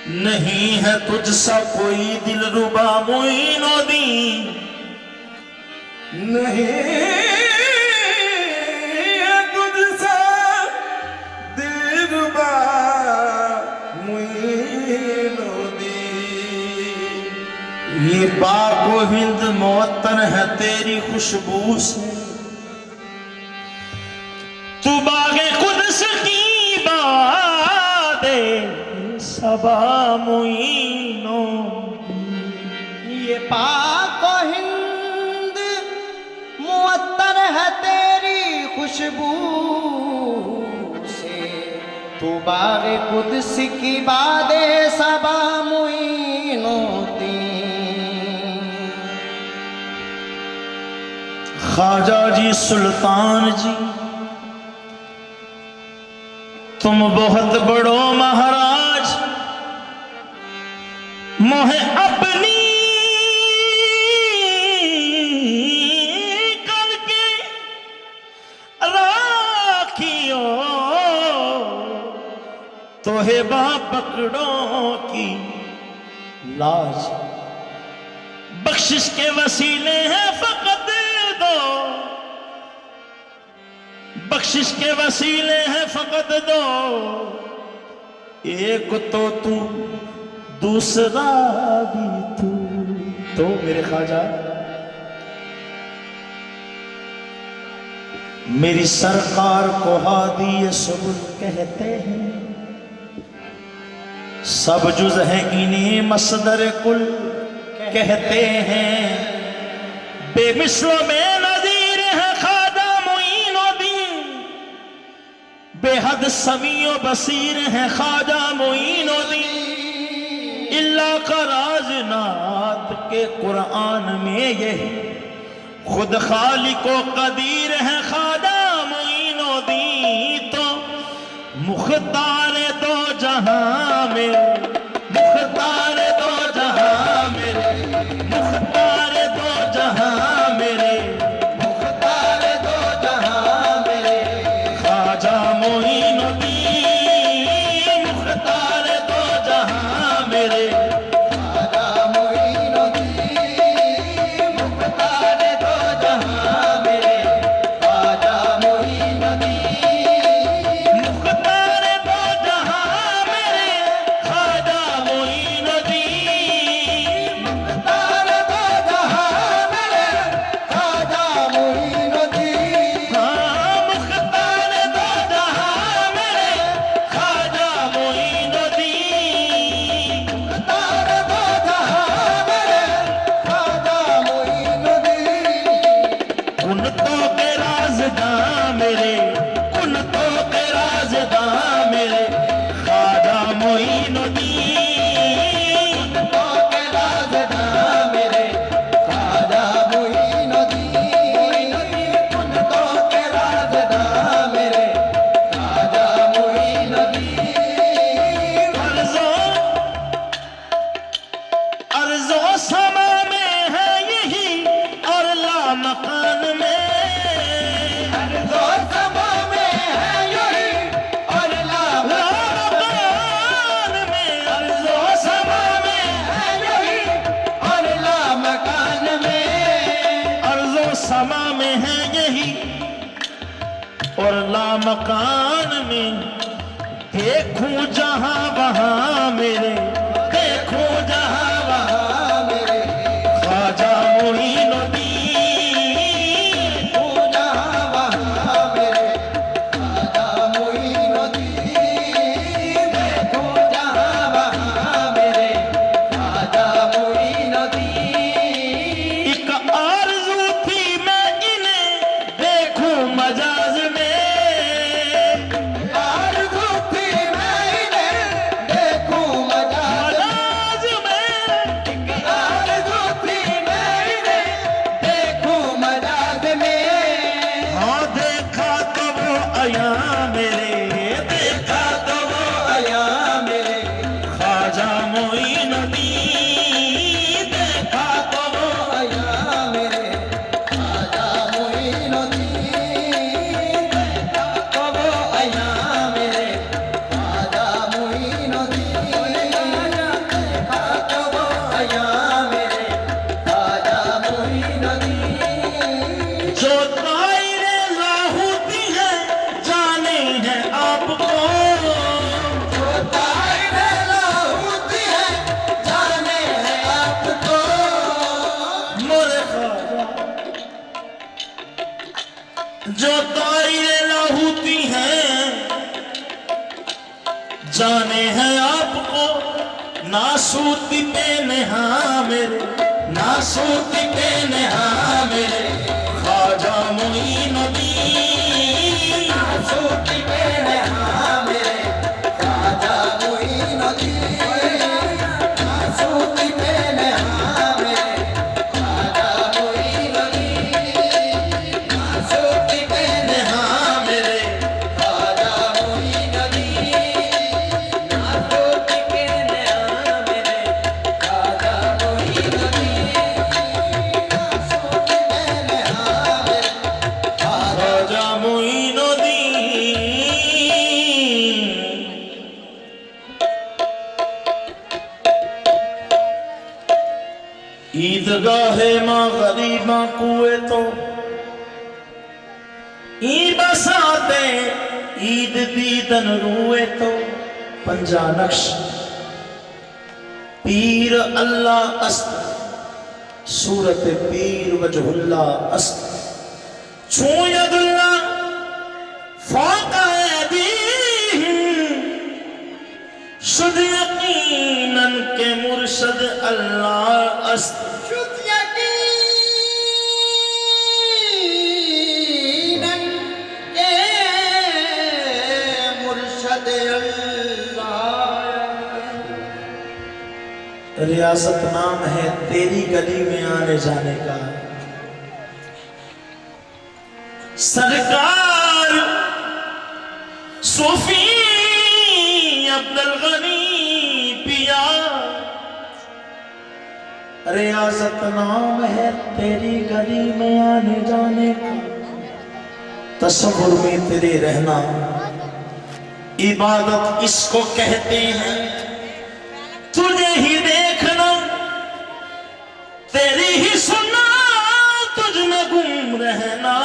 नहीं है तुझसा कोई दिलरुबा मोइनुद्दीन, नहीं है तुझसा दिलरुबा मोइनुद्दीन। ये बागो हिंद मुअत्तर है तेरी खुशबू से, तू बागे कुद्स की बादे सबा मोइनुद्दीन। ये पाको हिंद मुअत्तर है तेरी खुशबू से, तू बागे कुद्स की बादे सबा मोइनुद्दीन। ख्वाजा जी सुल्तान जी तुम बहुत बड़ो महाराज, मोहे अपनी करके राखियो, तोहे बा पकड़ों की लाज, बख्शिश के वसीले हैं फकत दो, बख्शिश के वसीले हैं फकत दो, एक तो तू दूसरा भी तू। तो मेरे ख्वाजा मेरी सरकार को हादी सुबुल कहते हैं, सब जुज है इन्हीं मसदर कुल कहते हैं, बेमिसलो में नज़ीर है ख्वाजा मोइनुद्दीन, बेहद समीओ बसीर है ख्वाजा मोइनुद्दीन। इल्ला का राजनात के कुरान में ये खुद खालिको कदीर है ख्वाजा मोइनुद्दीन। तो मुख्तार दो जहां मेरे, मुख्तार दो जहां मेरे, मुख्तार दो जहां मेरे, मुख्तार दो जहां मेरे, ख्वाजा मोइनुद्दीन, मुख्तार दो जहां मेरे, ख्वाजा मोइनुद्दीन, मुख्तार दो जहां मेरे, ख्वाजा मोइनुद्दीन, मुख्तार दो जहां मेरे, ख्वाजा मोइनुद्दीन। मुख्तार दो जहां मेरे, ख्वाजा मोइनुद्दीन। हाँ, मुख्तार दो जहां मेरे, ख्वाजा मोइनुद्दीन। मुख्तार दो जहां मेरे, ख्वाजा मोइनुद्दीन। कुनतों के राज़दां मेरे, कुनतों के राज़दां मेरे, ख्वाजा मोइनुद्दीन। तो के राज़दां मेरे, ख्वाजा मोइनुद्दीन। तो के राज़दां मेरे, ख्वाजा मोइनुद्दीन। अर्ज़ो समा में है यही और लामकान में, अर्ज़ो समा में है यही और लामकान में, अर्ज़ो समा में है यही और लामकान में। अर्ज़ो समा में है यही और लामकान में। देखूं जहां वहां मेरे, देखूं जहां वहां मेरे ख्वाजा मोइनुद्दीन। तू जहां वहां मेरे, ख्वाजा मोइनुद्दीन। तू जहां वहां मेरे, ख्वाजा मोइनुद्दीन। एक आरज़ू थी मैं इन्हें देखूं मजाज में, आरज़ू थी मैं इन्हें देखूं मजाज में। मजाज में। आरज़ू थी मैं इन्हें देखूं मजाज में। हाँ देखा तो वो आया मेरे, देखा तो वो आया मेरे, ख्वाजा मोइनुद्दीन, देखा तो वो आया मेरे, ख्वाजा मोइनुद्दीन। तो वो आया मेरे, ख्वाजा मोइनुद्दीन। नासूती पे नेहा मेरे, नासूती पे नेहा मेरे ख्वाजा मोइनुद्दीन, नासूती पे नेहा मेरे ख्वाजा मोइनुद्दीन, नासूती पे नेहा मेरे ख्वाजा मोइनुद्दीन, नासूती पे नेहा मेरे ख्वाजा मोइनुद्दीन, नासूती पे नेहा मेरे ख्वाजा मोइनुद्दीन, नासूती पे नेहा मेरे ख्वाजा मोइनुद्दीन। ईदगाहे मां गरीबा कुए तो ई बसाते ईद दीदन रुए तो पंजा नक्श पीर अल्लाह अस्त सूरत पीर वजहुल्लाह अस्त छूयदुल्लाह शुद्ध यकीनन के मुर्शद अल्लाह अस्त शुद्ध यकीनन के मुर्शद अल्लाह। रियासत नाम है तेरी गली में आने जाने का। सरकार सूफी अब्दुल गनी पिया, रियासत नाम है तेरी गली में आने जाने का। तसव्वुर में तेरे रहना इबादत इसको कहते हैं, तुझे ही देखना तेरी ही सुनना तुझ में गुम रहना।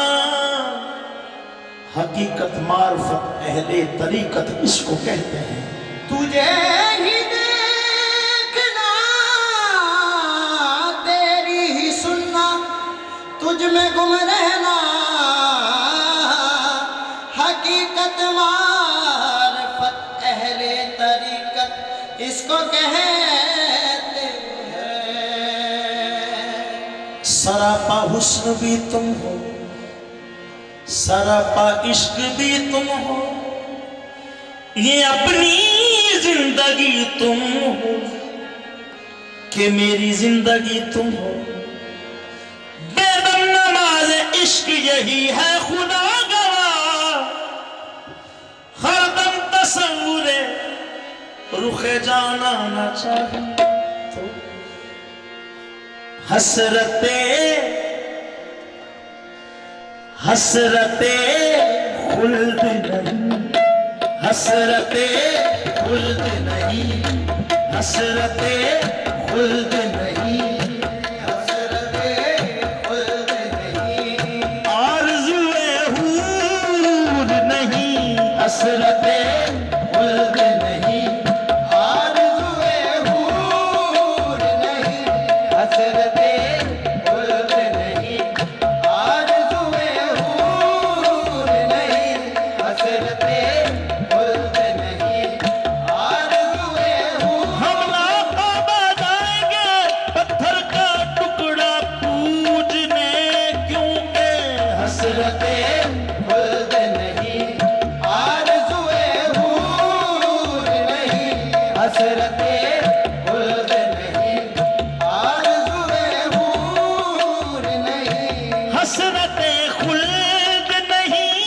हकीकत मार्फत अहले तरीकत इसको कहते हैं। तुझे ही देखना तेरी ही सुनना तुझ में गुम रहना। हकीकत मार्फत अहले तरीकत इसको कहते हैं। सरापा हुस्न भी तुम हो, सरापा इश्क भी तुम हो, ये अपनी जिंदगी तुम हो कि मेरी जिंदगी तुम हो। बेदम नमाज इश्क यही है खुदा गवाह, हरदम तसव्वुरे रुखे जाना न चाहे तो हसरते हसरते खुल्द नहीं, हसरते खुल्द नहीं, हसरते खुल्द नहीं, हसरते खुल्द नहीं, आरज़ुए हूर नहीं, हसरते खुल्द नहीं, आरज़ुए हूर नहीं, हसरते खुल्द नहीं, आरज़ुए हूर नहीं, हसरते खुल्द नहीं, आरज़ुए हूर। हम लाक़ाबाद आएंगे पत्थर का टुकड़ा पूजने, क्योंकि हसरते खुल्द नहीं, आरज़ुए हूर नहीं, हसरते खुल्द नहीं, आरज़ुए हूर नहीं, हसरते खुल्द नहीं,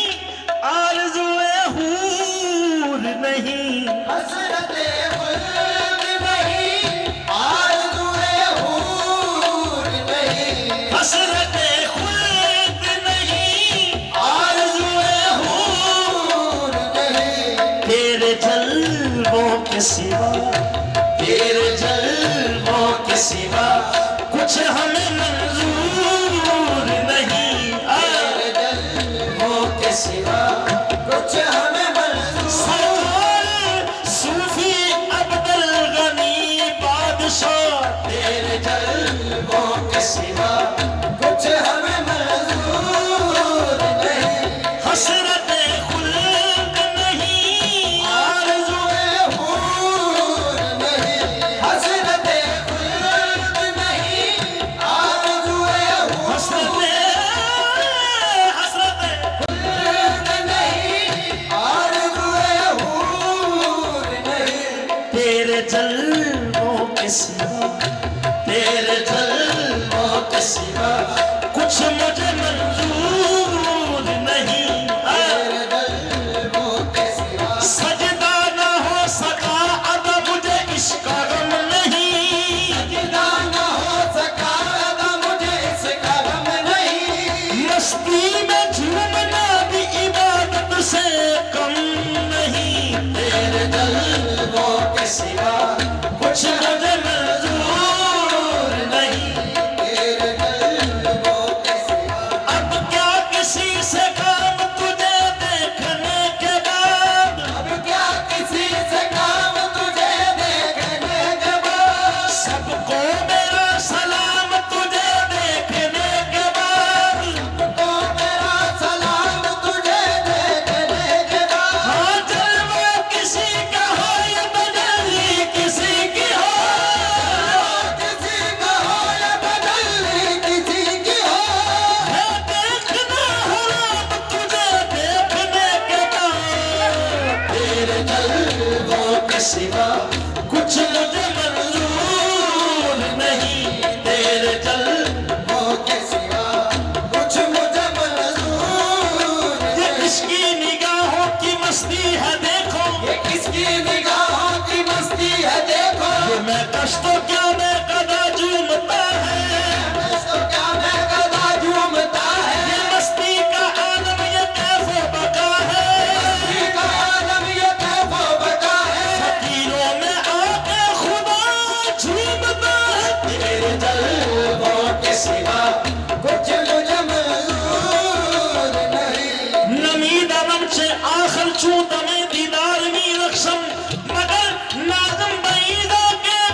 आरज़ुए हूर नहीं, हसरते खुल्द नहीं, आरज़ुए हूर नहीं, हसरते खुल्द नहीं, आरज़ुए हूर नहीं, तेरे जलवों के सिवा, तेरे जलवों के सिवा कुछ हमें मंजूर नहीं। तेरे जलवों के सिवा कुछ हमें मंजूर। सरकार सूफी अब्दुल गनी बादशाह, तेरे जलवों के सिवा कुछ हमें मंजूर नहीं, हसरते खुल्द नहीं, आरज़ुए हूर नहीं, के सिवा, तेरे जलवों के सिवा कुछ मुझे मंजूर नहीं। तेरे जलवों के सिवा सजदा न हो सका अब मुझे इसका गम नहीं। सजदा न हो सका अब मुझे इसका गम नहीं। मस्ती में झूमना भी इबादत से कम नहीं। तेरे जलवों के सिवा कुछ मुझे मंजूर नहीं। तेरे जलवों के सिवा अब क्या किसी से काम तुझे देखने के बाद, अब क्या किसी से काम तुझे देखने के बाद। सबको मेरा सलाम तुझे देखने के बाद। तो मेरा सलाम तुझे देखने के बाद। हाँ जलवा किसी का हो या बदली किसी की हो, किसी का हो या बदली किसी की हो। है देखना हराम तुझे देखने के बाद। तेरे जलवों के सिवा कुछ मुझे मंजूर नहीं। तेरे जलवों के सिवा कुछ मुझे मंजूर ये नहीं। किसकी निगाहों की मस्ती है देखो, ये किसकी निगाहों की मस्ती है देखो। ये मैं कष्टों क्या मैं कदा झूमता है। तो क्या मैं गदा झूमता है। ये मस्ती का आलम ये कैफो बका है। मस्ती का आलम ये कैफो बका है। फकीरों में आके खुदा झूमता है। तेरे जलवों के सिवा कुछ मुझे मंजूर नहीं। नमी दमन से आखिर चू दमे दीदार मी रक्षम, मगर नाजम बैदा के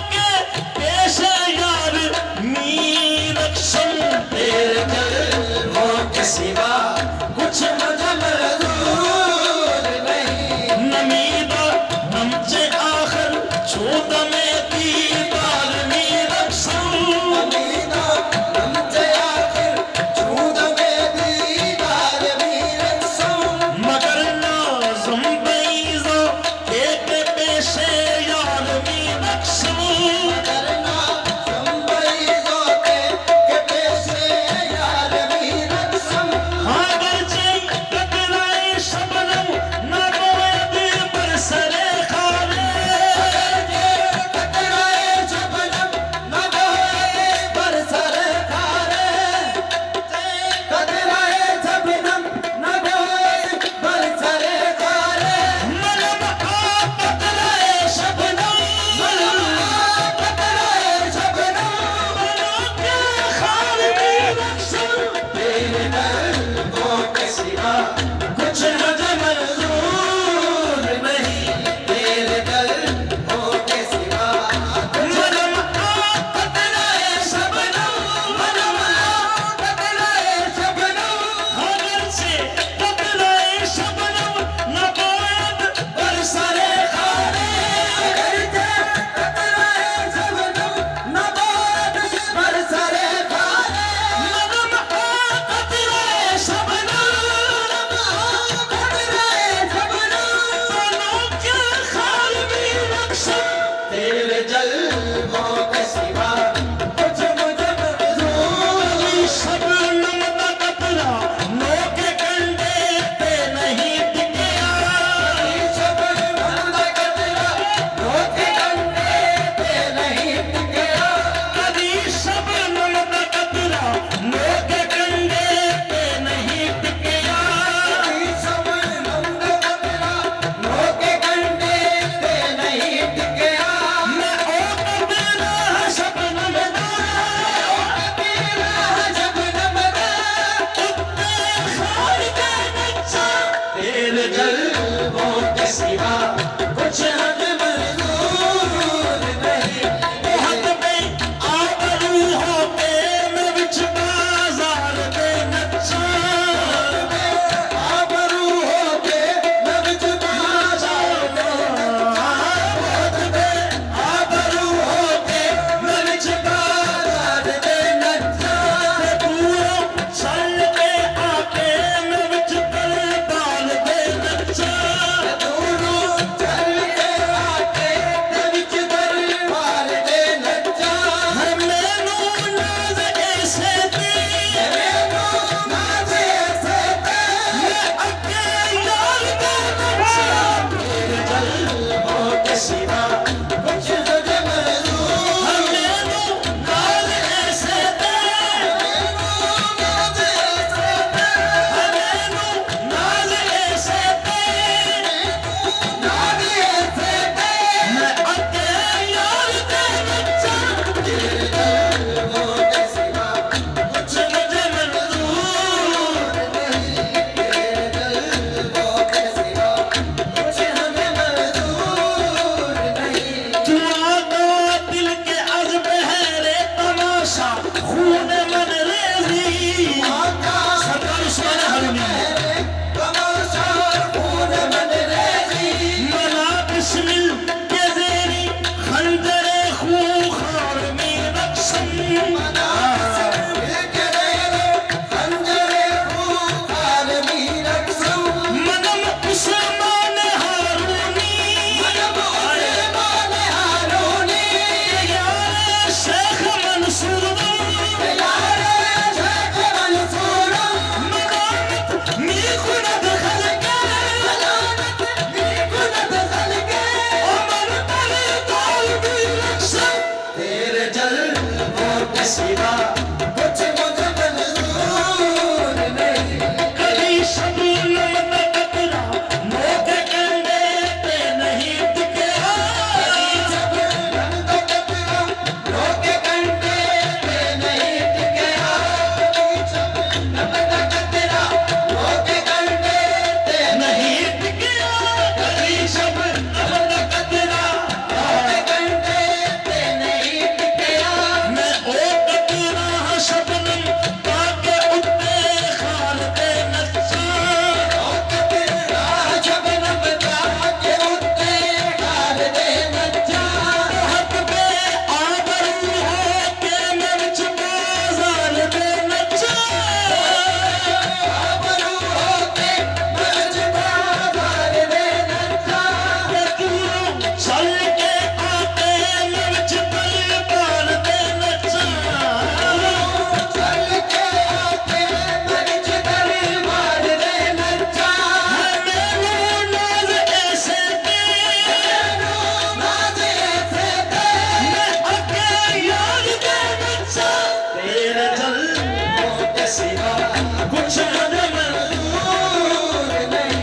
कुछ हद मंजूर नहीं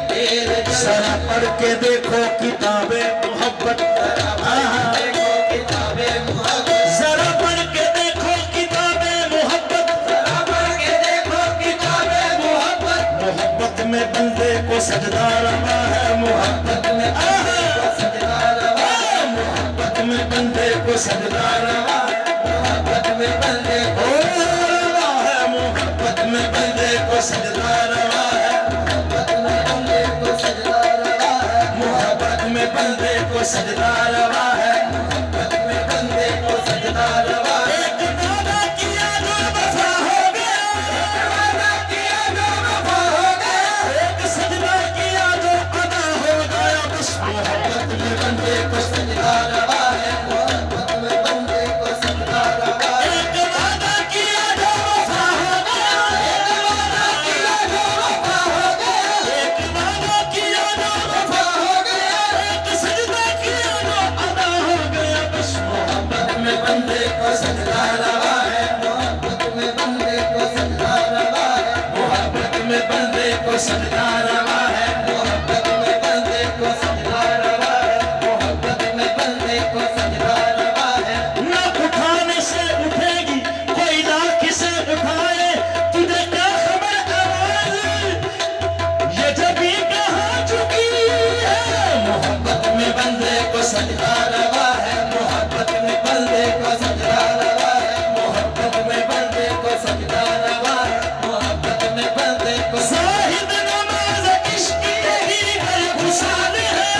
तेरे दर जरा पढ़ के देखो किताबे मोहब्बत देखो किताबे मोहब्बत जरा पढ़ के देखो किताबे मोहब्बत जरा पढ़ के देखो किताबे मोहब्बत मोहब्बत में बंदे को सजदा रवा है मोहब्बत में सजदा रवा मोहब्बत में बंदे को सजदा रवा मोहब्बत में बंदे को रवा है मोहब्बत में बंदे को सजदा रवा है मोहब्बत में बंदे को सजदा रवा है मोहब्बत में बंदे को सजदा रवा है मोहब्बत में बंदे को सजदा रवा है एक वादा किया जो वफा हो गया वादा किया जो वफा हो गया एक सजदा किया जो अदा हो गया बस मोहब्बत में बंदे को सजदा रवा है मोहब्बत में बंदे को सजदा रवा है एक वादा किया जो वफा हो गया वादा किया जो वफा हो गया एक वादा किया जो वफा हो गया एक सजदा किया जो अदा हो गया बस मोहब्बत में बंदे को सजदा रवा है मोहब्बत में बंदे को सजदा रवा है मोहब्बत में बंदे को सजदा रवा है मोहब्बत में बंदे को सजदा रवा है मोहब्बत में बंदे को सजदा रवा है न उठाने से उठेगी कोई लाख से उठाए तुझे क्या खबर आवाज ये जब भी कहाँ चुकी है मोहब्बत में बंदे को सजदा रवा है मोहब्बत में बंदे को सजदा रवा है मोहब्बत में बंदे को सजदा रवा है मोहब्बत में बंदे को साहिद नमाज इश्क यही है गुसाल है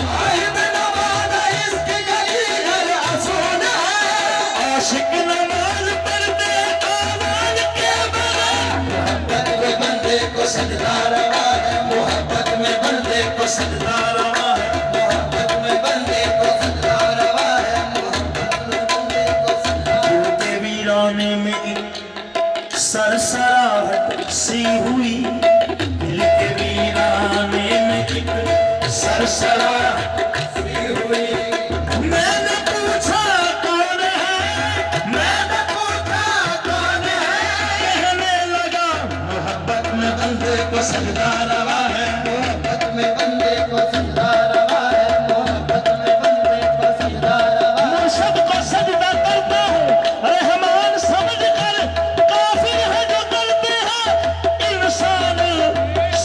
साहिब नवाज इसकी गली घर असूल है आशिक नमाज पढ़ते आवाज के बगैर मोहब्बत में बंदे को सजदा रवा है मोहब्बत में बंदे को सजदा रवा है मोहब्बत में बंदे को सजदा रवा है मोहब्बत में बंदे को सजदा दिल के वीराने में एक सरसराहट सी हुई दिल के वीराने में एक सरसराहट सी हुई मैंने पूछा कौन है मैंने पूछा कौन है कहने लगा मोहब्बत में बंदे को सजदा रवा है मोहब्बत में बंदे को सजदा रवा है मोहब्बत में बंदे को सजदा रवा है मुर्शद को सजदा करता हूँ रहमान समझ कर काफिर है जो करते हैं इंसान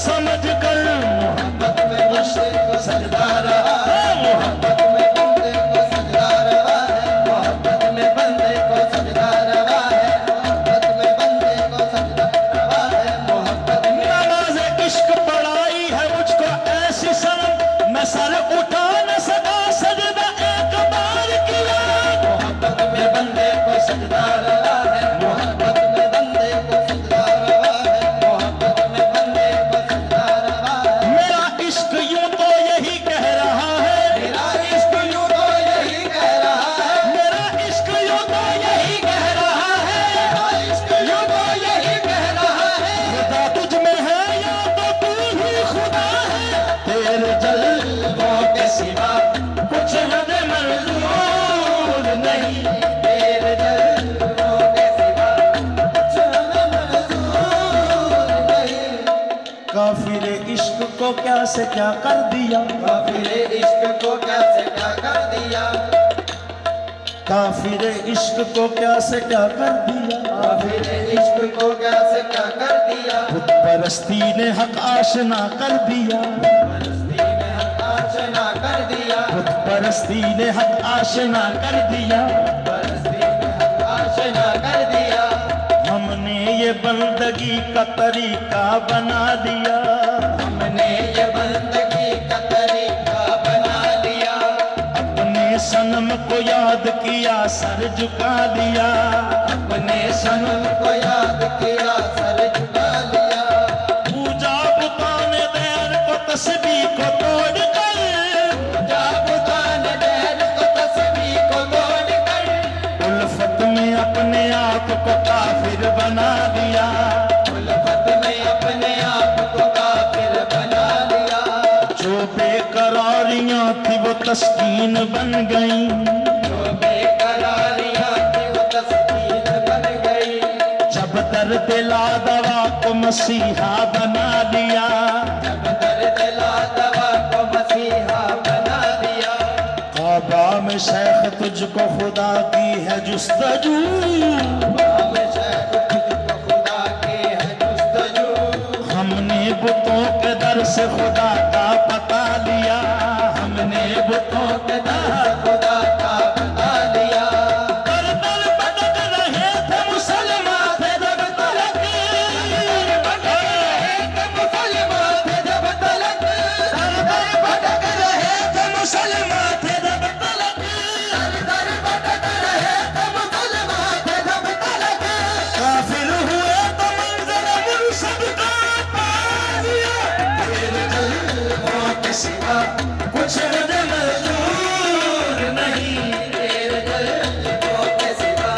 समझ कर मोहब्बत में बंदे को सजदा रवा है मोहब्बत में बंदे को सजदा रवा है मोहब्बत में बंदे को सजदा रवा है मोहब्बत में बंदे को सजदा रवा है मोहब्बत में नमाज इश्क पढ़ाई है मुझको ऐसी शर्म मैं सर उठा न सका सजदा एक बार किया मोहब्बत में बंदे को सजदा रवा है मोहब्बत में बंदे को सजदा रवा है मोहब्बत में बंदे को सजदा रवा है मेरा इश्क यूं तो यही कह रहा है मेरा इश्क यूं तो यही कह रहा है मेरा इश्क यूं तो यही कह रहा है मेरा इश्क यूं तो यही कह रहा है खुदा तुझ में है या तो तू ही खुदा है तेरे जलवों के सिवा कुछ हद मंजूर नहीं तेरे जलवों के सिवा कुछ हमें मंजूर नहीं काफिर इश्क को क्या से क्या कर दिया काफिर इश्क को कैसे क्या कर दिया काफिर इश्क को क्या से क्या कर दिया काफिर इश्क को कैसे क्या कर दिया बुत परस्ती ने हक आशना कर दिया परस्ती में हक आशना कर दिया बुत परस्ती ने हक आशना कर दिया परस्ती में हक आशना कर दिया हमने ये बंदगी का तरीका बना दिया हमने ये बंदगी का तरीका बना लिया अपने सनम को याद किया सर झुका दिया अपने सनम को याद किया सर झुका लिया पूजा बुताने देर को तस्बीह को तोड़ कर जा बुताने देर को तस्बीह को तोड़ कर उल्फत में अपने आप को काफिर बना दिया उल्फत में अपने आप को काफिर बना लिया जो बेकरारियां थी वो तस्कीन बन गई जो बेकरारियां थी वो तस्कीन बन गई जब दर्द ला दवा को मसीहा बना दिया, जब दर्द ला दवा को मसीहा बना दिया। काबा में शेख तुझको खुदा की है जुस्तजू, हम शेख तुझको खुदा की है जुस्तजू। हमने बुतों के दर से खुदा का पता लिया, हमने बुतों के दर खुदा का बता लिया। दर दर भटक रहे थे मुसलमान थे जब तलक, मुसलमान थे जब तलक, दर दर भटक रहे थे मुसलमान थे जब तलक, दर भटक रहे थे मुसलमान थे जब तलक। काफिर हुए तो मंज़िल मुर्शद का पा लिया। तेरे जलवों के सिवा कुछ मुझे मंजूर नहीं, तेरे जलवों के सिवा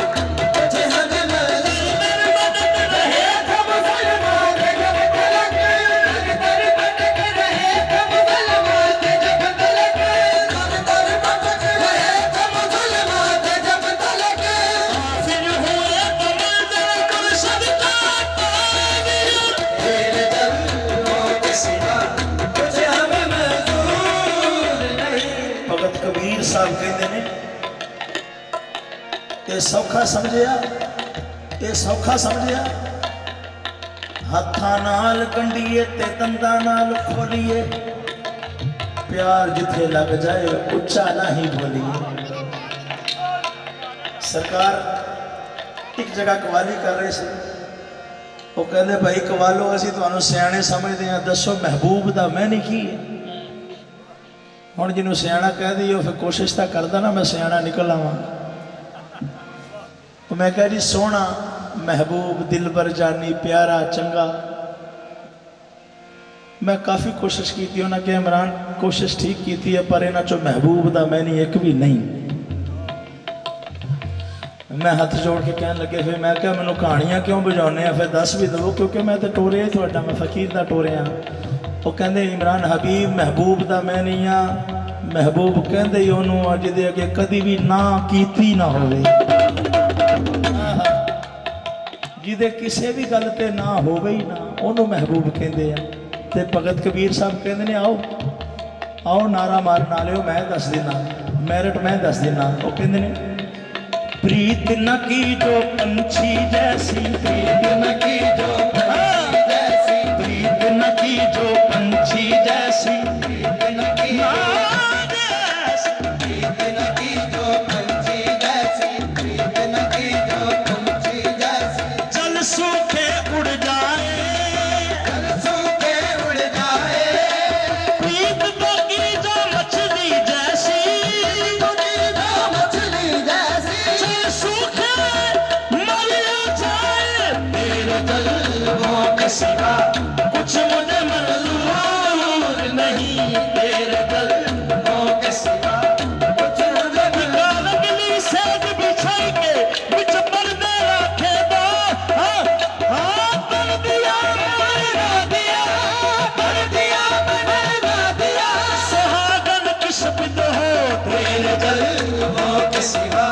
कुछ हमें मंजूर रहे थे मुसलमान थे जब तलक, दर भटक रहे थे मुसलमान थे जब तलक, दर भटक रहे थे मुसलमान थे जब तलक। काफिर हुए तो मंज़िल मुर्शद का पा लिया। तेरे जलवों के सिवा कुछ हमें मंजूर नहीं। भगत कबीर साहब कहते ने ये सौखा समझिया, ये सौखा समझिया, हत्थां नाल कंडीए ते दंदां नाल खोलिए, प्यार जिथे लग जाए उच्चा ना ही बोलिए। सरकार एक जगह कवाली कर रहे थे, वो कहते भाई कवालो असीं तुहानूं सियाणे समझदे हां, दसो महबूब दा मैं नहीं की है। हुण जिन्हों सियाणा कह दियो फिर कोशिश तो करदा ना मैं सियाणा निकल आवां। तो मैं कह जी सोहना महबूब दिलबर जानी प्यारा चंगा। मैं काफ़ी कोशिश की थी, उन्हें कहा इमरान कोशिश ठीक की थी है पर इन्हां चों महबूब दा मैं नहीं एक भी नहीं। मैं हाथ जोड़ के कहन लगे फिर मैं क्या मैनूं कहानियां क्यों बजाउने फिर दस भी दो, क्योंकि मैं तो टोरिया तुहाडा, मैं फकीर दा टोरिया। वो कहते इमरान हबीब महबूब दा मैं नहीं हाँ, महबूब कहते ही उन्होंने जिदे अगे कदी भी ना कीती ना होवे, जिदे किसी भी गल ते ना होवे ही ना उन्होंने महबूब कहते हैं। ते भगत कबीर साहब कहते हैं आओ आओ नारा मारन वाले मैं दस देना, मैरिट मैं दस देना। वो कहते हैं प्रीत न की जो पंछी जैसी, प्रीत न की जो पंछी जैसी, प्रीत न की जो पंछी जैसी, प्रीत न की प्रीत न की जो पंछी जैसी, प्रीत न की जो पंछी जैसी। जल सूखे उड़ जाए, जल सूखे उड़ जाए, प्रीत तो की जो मछली जैसी, जो मछली जैसी। जल सूखे मर जाए, तेरे जलवों के सिवा कुछ मुझे मंजूर नहीं, तेरे जलवों के सिवा कुछ मुझे निकाल अगली सेज बिछाई के बिच पर्दे रखे दो। कर दिया बना दिया, कर दिया बना दिया। सुहागन किस बिद हो, तेरे जलवों के सिवा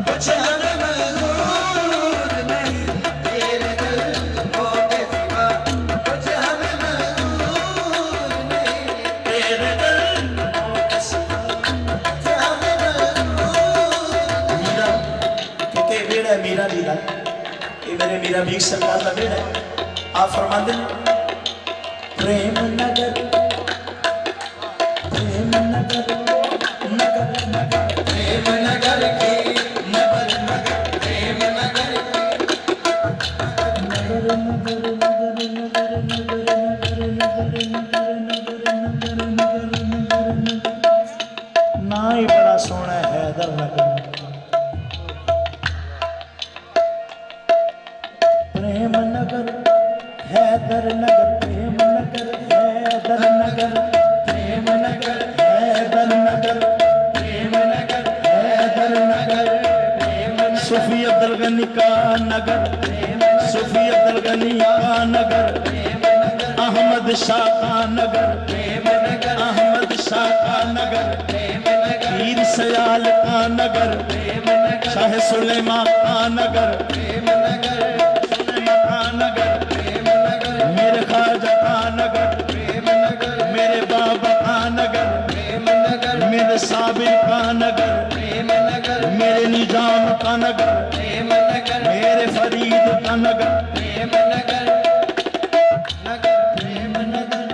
कुछ हमें मंजूर नहीं, तेरे जलवों के सिवा कुछ हमें मंजूर नहीं, तेरे जलवों के सिवा। कुछ हमें मंजूर। मीरा क्योंकि बेड़ा है मीरा लीला, ये मेरे मीरा भी सरकार का बेड़ा है। आप फरमाते हैं प्रेम नगर, प्रेम नगर, नगर नगर, प्रेम नगर की नगर नगर, प्रेम नगर ना ही बड़ा सोहना है हैदर नगर। प्रेम नगर हैदर नगर, प्रेम नगर हैदर नगर, प्रेम नगर हैदर नगर, प्रेम नगर हैदर नगर, सूफी अब्दुल गनी का नगर, सूफी अब्दुल गनी का नगर, अहमद शाह का नगर, अहमद शाह का नगर, पीर सयाल का नगर, शाह सुलेमा का नगर, सुलेमा का नगर, जाम का नगर, प्रेम नगर, मेरे फरीद का नगर, प्रेम नगर, नगर प्रेम नगर,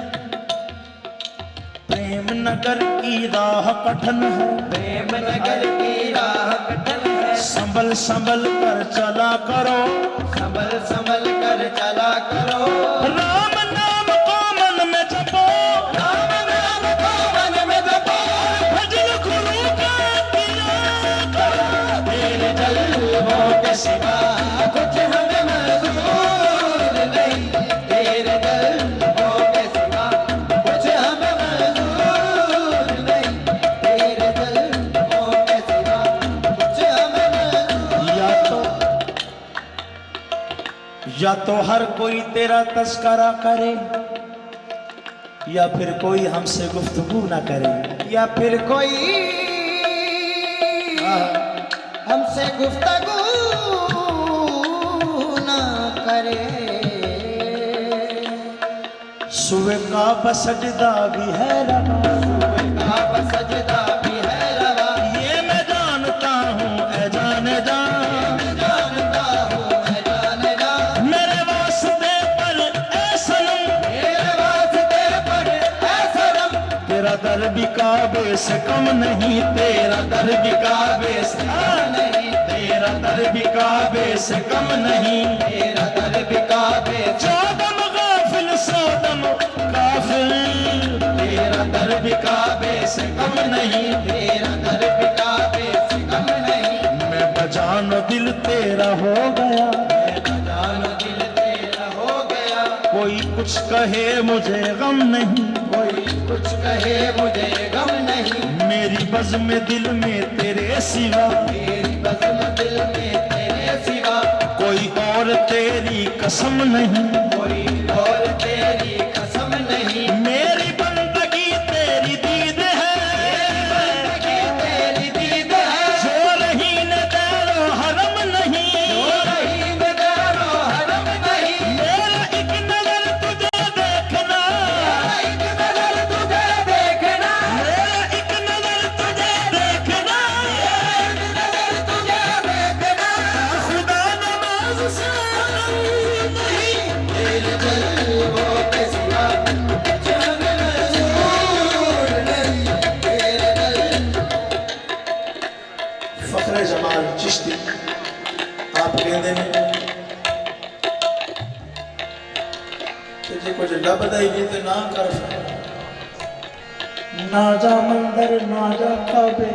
प्रेम नगर की राह कठिन है, प्रेम नगर की राह कठिन है, संभल संभल कर चला करो, संभल संभल कर चला करो, राम नाम को मन में जपो, राम नाम को मन में जपो, भजन गुरु का किया करो, तेरे जलवों के सिवा कुछ हमें मंजूर नहीं, तेरे जलवों के सिवा कुछ हमें मंजूर नहीं, तेरे जलवों के सिवा कुछ हमें मंजूर। या तो हर कोई तेरा तस्करा करे, या फिर कोई हमसे गुफ्तगू ना करे, या फिर कोई हमसे गुफ्तगू ना करे, सुबह का बसजदा भी है रवा, आप सजदा भी है रवा, ये मैं जानता हूँ ऐ जाने जा, जानता हूँ मैं जाने जा, मेरे वास्ते पर ऐ सनम, मेरे वास्ते पर ऐ सनम, तेरा दर भी काबे से कम नहीं, तेरा दर भी काबे से नहीं, तेरा दर भी काबे से कम नहीं, तेरा दर भी काबे से, चौदम गाफिल सौदम काफिल, तेरा दर भी काबे से कम नहीं, तेरा दर भी काबे से कम नहीं, मैं बजानो दिल तेरा हो गया, जानो दिल तेरा हो गया, कोई कुछ कहे मुझे गम नहीं, कोई कुछ कहे मुझे गम नहीं, मेरी बज़्म दिल में तेरे सिवा, मेरी बज़्म दिल में तेरे सिवा कोई और तेरी कसम नहीं, कोई और तेरी कसम नहीं, मेरी बंदगी तेरी दीद है, कि तेरी दीद है, जो रही न दारो हरम नहीं, रही बेदारो हरम नहीं, मेरा एक नजर तुझे देखना, एक नजर तुझे देखना, मेरा एक नजर तुझे देखना, एक नजर तुझे देखना, खुदा नमाज से नहीं, तेरे जलवों के सिवा कुछ हमें मंजूर नहीं, तेरे जल फखरे जमाल चिश्ती आप कहते ने कि जे कुछ लभदा ही नहीं तो ना कर, ना जा मंदिर ना जा काबे,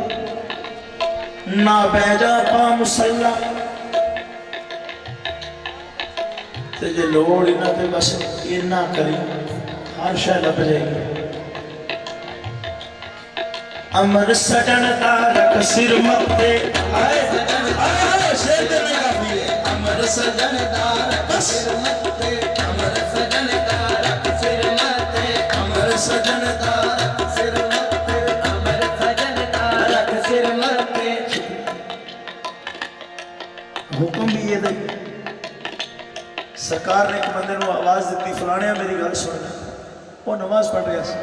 ना बैजा पा मुसल्ला, ते जे लोड़ इना ते बस इना करी हर शय लभ जाएगी। अमर सजन तारक सिर मत्ते, आए सजन आए शेर दे नहीं काफी है। अमर सजन तारक सिर मत्थे, अमर सजन तारक सिर मत्थे, अमर सजन तारक सिर मत्थे, अमर सजन तारक सिर मत्थे। हुक्म भी ये दे, सरकार ने एक बंदे को आवाज दी, फलाने मेरी गल सुन, वो नमाज पढ़ रहा सी,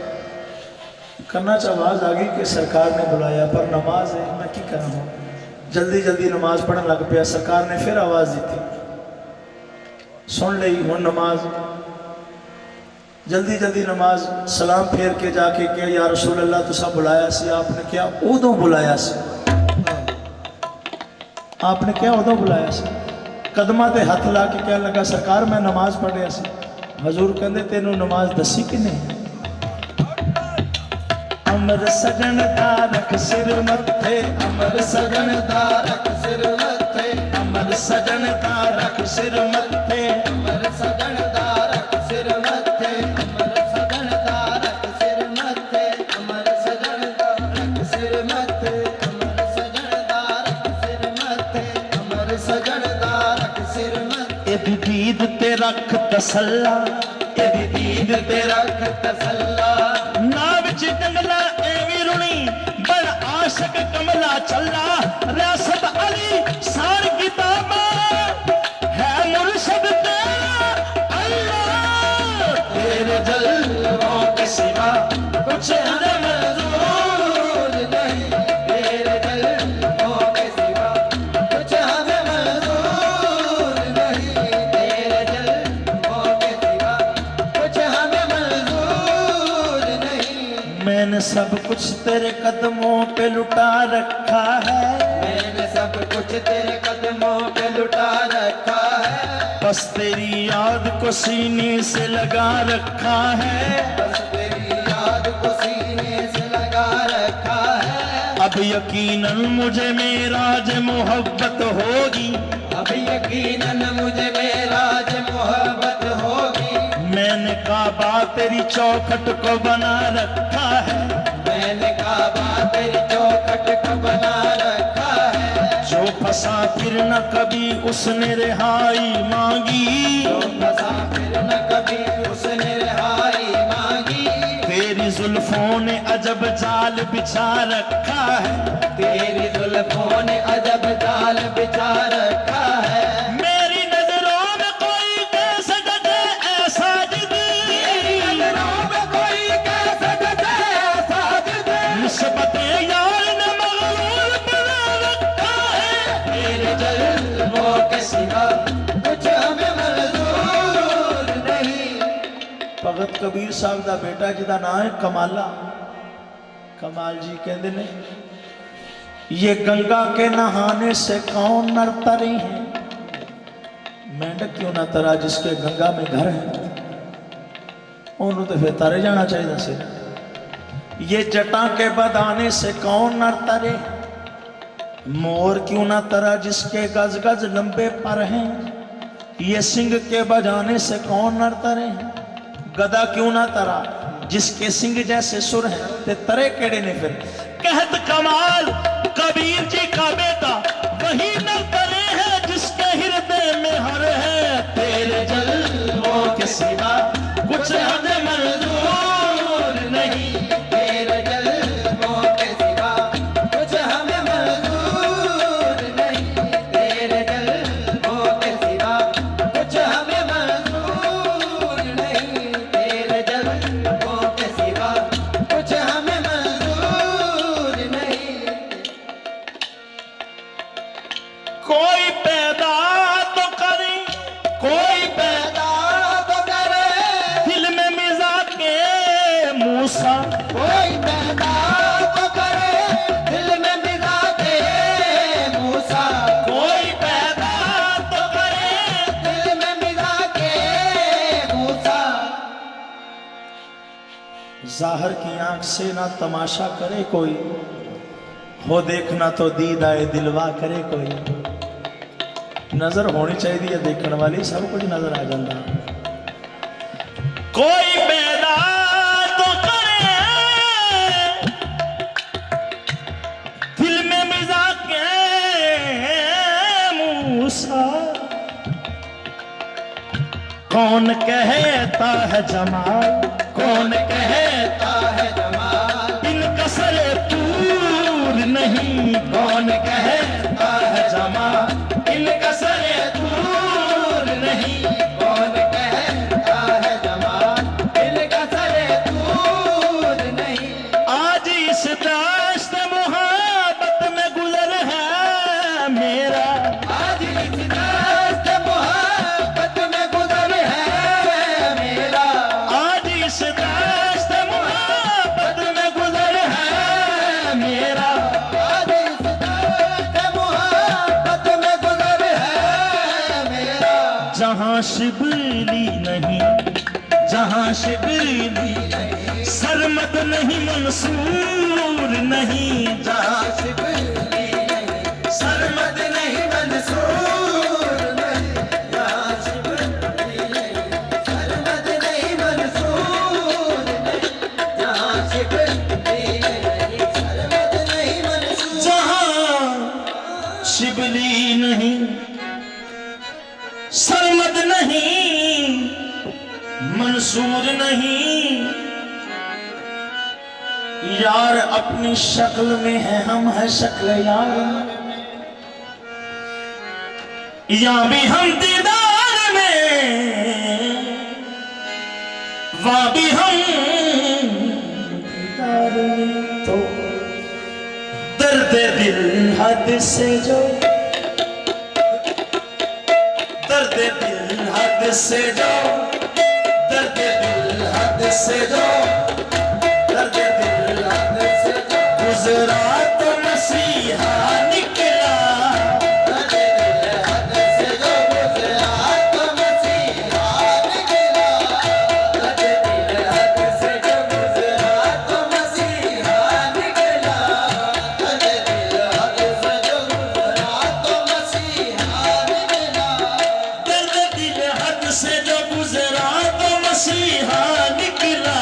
करना च आवाज आ गई कि सरकार ने बुलाया, पर नमाज है मैं की करा हूँ, जल्दी जल्दी नमाज पढ़न लग पाया, सरकार ने फिर आवाज दी थी, सुन ली हूँ नमाज, जल्दी जल्दी नमाज, सलाम फेर के जाके क्या या रसूल अल्लाह तुसा बुलाया सी, आपने क्या उदों बुलाया सी, आपने क्या उदों बुलाया सी, कदमां ते हथ ला के कह लगा सरकार मैं नमाज पढ़ रहा सी, हजूर कहते तेनू नमाज दसी कि नहीं, अमर सजन तारक सिर मत्थे, अमर सजन तारक सिर मत्थे, अमर सजन तारक सिर मत्थे, अमर सजन तारक सिर मत्थे, अमर सजन तारक सिर मत्थे, अमर सजन तारक सिर मत्थे, अमर सजन तारक सिर मत्थे, अमर सजन तारक सिर मत्थे। ए भी दीद ते रख तसल्ला, ए भी दीद ते रख तसल्ला ना विच जंगला एवी रुणी, बड़ आशिक कमला चला, रियासत अली सार किताबा है मुर्शद तेरा अल्लाह, तेरे जलवों के सिवा कुछ हमें मंजूर नहीं, तेरे जलवों के सिवा सब कुछ तेरे कदमों पे लुटा रखा है, मैंने सब कुछ तेरे कदमों पे लुटा रखा है, बस तेरी याद को सीने से लगा रखा है, बस तेरी याद को सीने से लगा रखा है। अब यकीनन मुझे मेराज मोहब्बत होगी, अब यकीनन मुझे मेराज मोहब्बत होगी। मैंने काबा तेरी चौखट को बना रखा है, मैंने काबा तेरी चौखट को बना रखा है, जो फंसा फिर न कभी उसने रिहाई मांगी, जो फंसा फिर न कभी उसने रिहाई मांगी। तेरी जुल्फों ने अजब जाल बिछा रखा है, तेरी जुल्फों ने अजब जाल बिछा रखा है। मेरी नजरों में कोई कैसे जगे ऐसा जिद, तेरी नजरों में कोई कैसे जगे ऐसा जिद, निस्बते यार ने मगरूर बना रखा है, तेरे जल्वों के सिवा कुछ हमें मंजूर नहीं। भगत कबीर साहब का बेटा जिदा नाम है कमाला, कमाल जी कहते ने ये गंगा के नहाने से कौन नर तरे हैं, मेंढक क्यों ना तरा जिसके गंगा में घर है, उन्होंने तो फिर तारे जाना चाहिए से। ये जटा के बदाने से कौन नर तरे, मोर क्यों ना तरा जिसके गज गज लंबे पर हैं, ये सिंह के बजाने से कौन नर तरे, गदा क्यों ना तरा जिसके सिंह जैसे सुर हैं, ते तरे केड़े ने फिर। कहत कमाल कबीर जी का बेटा वही नर तरे है जिसके हृदय में हर है, तेरे जल्वों के सिवा कुछ हमें मंजूर नहीं, तेरे जल्वों के सिवा कुछ हमें मंजूर नहीं, तेरे जल्वों के सिवा कुछ हमें मंजूर नहीं, तेरे जल्वों के सिवा कुछ हमें मंजूर नहीं। कोई पैदा तो करे, कोई पैदा तो करे, दिल में मिजा के मूसा, कोई पैदा तो करे, दिल में मिला के मूसा, कोई पैदा तो करे, दिल में मिला के मूसा। जाहिर की आंख से ना तमाशा करे कोई, हो देखना तो दीद आए दिलवा करे कोई। नजर होनी चाहिए देखने वाली, सब कुछ नजर आ जाता। कोई पैदा तो करे, दिल में मिजा के मूसा, कौन कहता है जमाल, कौन कहता है जमाल, इनका सरे तूर नहीं, कौन कहता है जमाल इनका सरे तूर नहीं, कौन कहता है जमाल, इनका सरे दूर नहीं। आज इस दाश्त मोहब्बत में गुजर है मेरा, आज इस दस्त मोहब्बत में गुजर है मेरा, आज इस दाश्त मोहब्बत में गुजर है मेरा, आज इस दस्त मोहब्बत में गुजर है मेरा। जहाँ शिबली नहीं, जहाँ शिबली नहीं, सरमद नहीं मंसूर नहीं, जहाँ शिबली नहीं, सरमद नहीं, मंसूर नहीं, यहाँ शिबली नहीं, सरमद नहीं, मंसूर नहीं, यहाँ शिबली नहीं, सरमद नहीं, मंसूर। जहाँ शिबली नहीं, सरमद नहीं, मंसूर नहीं, यार अपनी शक्ल में है, हम है शक्ल यार में, या भी हम दीदार में, वहाँ भी हम दीदार में, तो दर्द दिल हद से जो, दर्द दिल हद से जो, दर्द दिल हद से जो, दर्द दिल हद मसीहा निकला। तेरे दिल हद से जो गुजरा तो मसीहा निकला। तेरे दिल हद से जो गुजरा तो मसीहा निकला। तेरे दिल हद से जो गुजरा तो मसीहा निकला। दर्द दिल हद से जो गुजरा तो मसीहा निकला।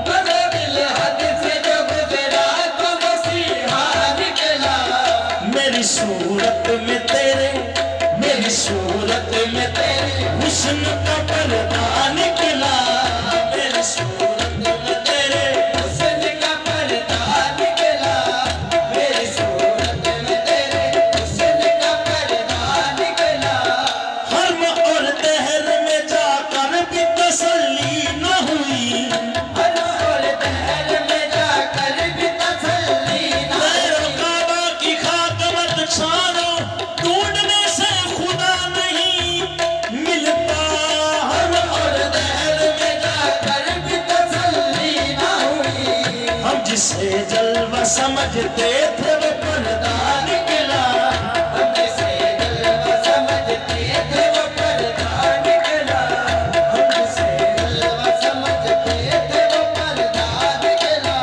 तेरे दिल हद से जो गुजरा तो मसीहा निकला। मेरी सूरत में तेरे, मेरी सूरत में तेरे हुस्न का पर्दा निकला। मेरी सूरत में तेरे हुस्न का पर्दा निकला। मेरी सूरत में तेरे हुस्न का पर्दा निकला। हर्म और दहर में जाकर भी तसल्ली न हुई। हर और दहर में जाकर भी तसल्ली न तेरे काबा की खाक मत छानो, ढूंढने से खुदा नहीं मिलता। हर्म और दहर में जाकर भी तसल्ली न हुई। हम जिसे जलवा समझते थे वो पर्दा निकला। हम जिसे जलवा समझते थे वो पर्दा निकला। हम जिसे जलवा समझते थे वो पर्दा निकला।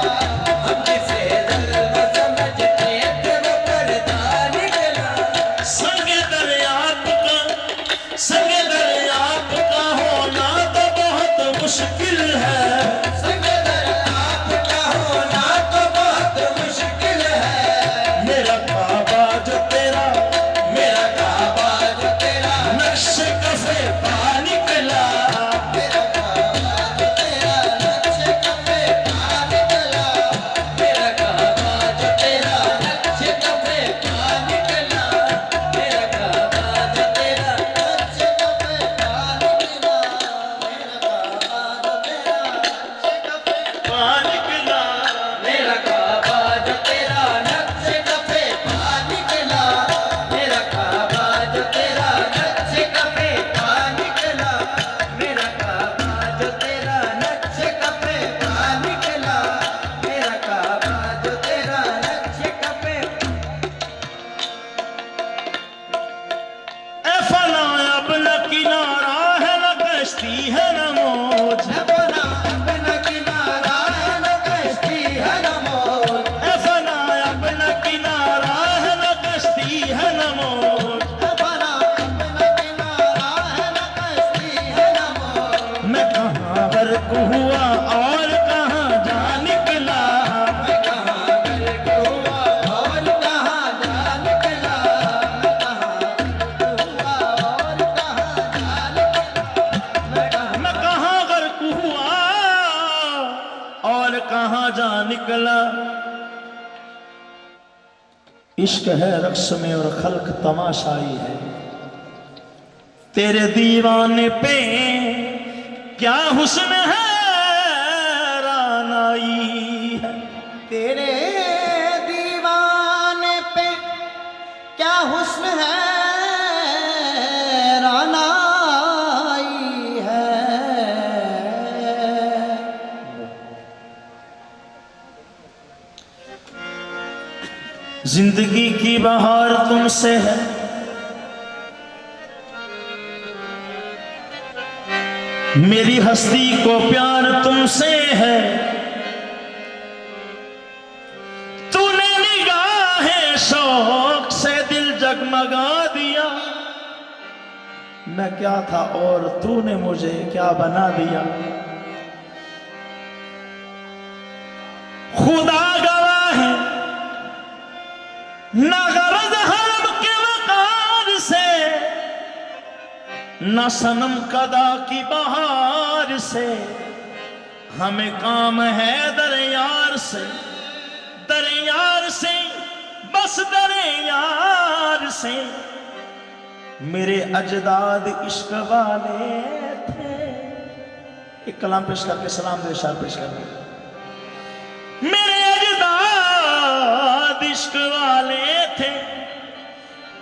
हम जिसे जलवा समझते थे वो पर्दा निकला। संगे दरियाब का होना तो बहुत मुश्किल है। संग दर आपका होना तो बहुत मुश्किल है। मेरा काबा जो तेरा, मेरा काबा जो तेरा नक्शे कफे पा निकला। मेरा काबा जो तेरा नक्शे कफे पा निकला। मेरा काबा जो तेरा नक्शे कफे पा निकला। मेरा काबा जो तेरा नक्शे कफे पा निकला। मेरा काबा जो तेरा नक्शे कफे पा निकला। मेरा काबा जो तेरा नक्शे कफे पा निकला। मेरा काबा जो तेरा नक्शे कफे पा निकला। मेरा काबा जो तेरा नक्शे कफे पा निकला। मेरा काबा जो तेरा नक्शे कफे ए फला अब न किनारा है न कश्ती है न मौज। अपना अपना किनारा है न कश्ती है न मौज। ए फला अब न किनारा है न कश्ती है न मौज। अपना अपना किनारा है न कश्ती है न मौज। मैं कहाँ गर्क हुआ और कहाँ जा निकला। मैं कहाँ गर्क हुआ और कहाँ जा निकला। मैं कहाँ गर्क हुआ और कहाँ जा निकला। मैं कहाँ गर्क हुआ और कहाँ जा निकला। इश्क है रक्स में और खल्क तमाशाई है। तेरे दीवाने पे क्या हुस्न है रानाई है। तेरे दीवाने पे क्या हुस्न है रानाई है। जिंदगी की बहार तुमसे है, मेरी हस्ती को प्यार तुमसे है। तूने निगाहे शौक से दिल जगमगा दिया। मैं क्या था और तूने मुझे क्या बना दिया। खुदा गवाह है न गरज हरम के वकार से, न सनम कदा की बहार से। हमें काम है दरयार से, दरयार से, बस दरयार से। मेरे अजदाद इश्क वाले थे। एक कलाम पेश करके सलाम दे शार पेश करके। मेरे अजदाद इश्क वाले थे,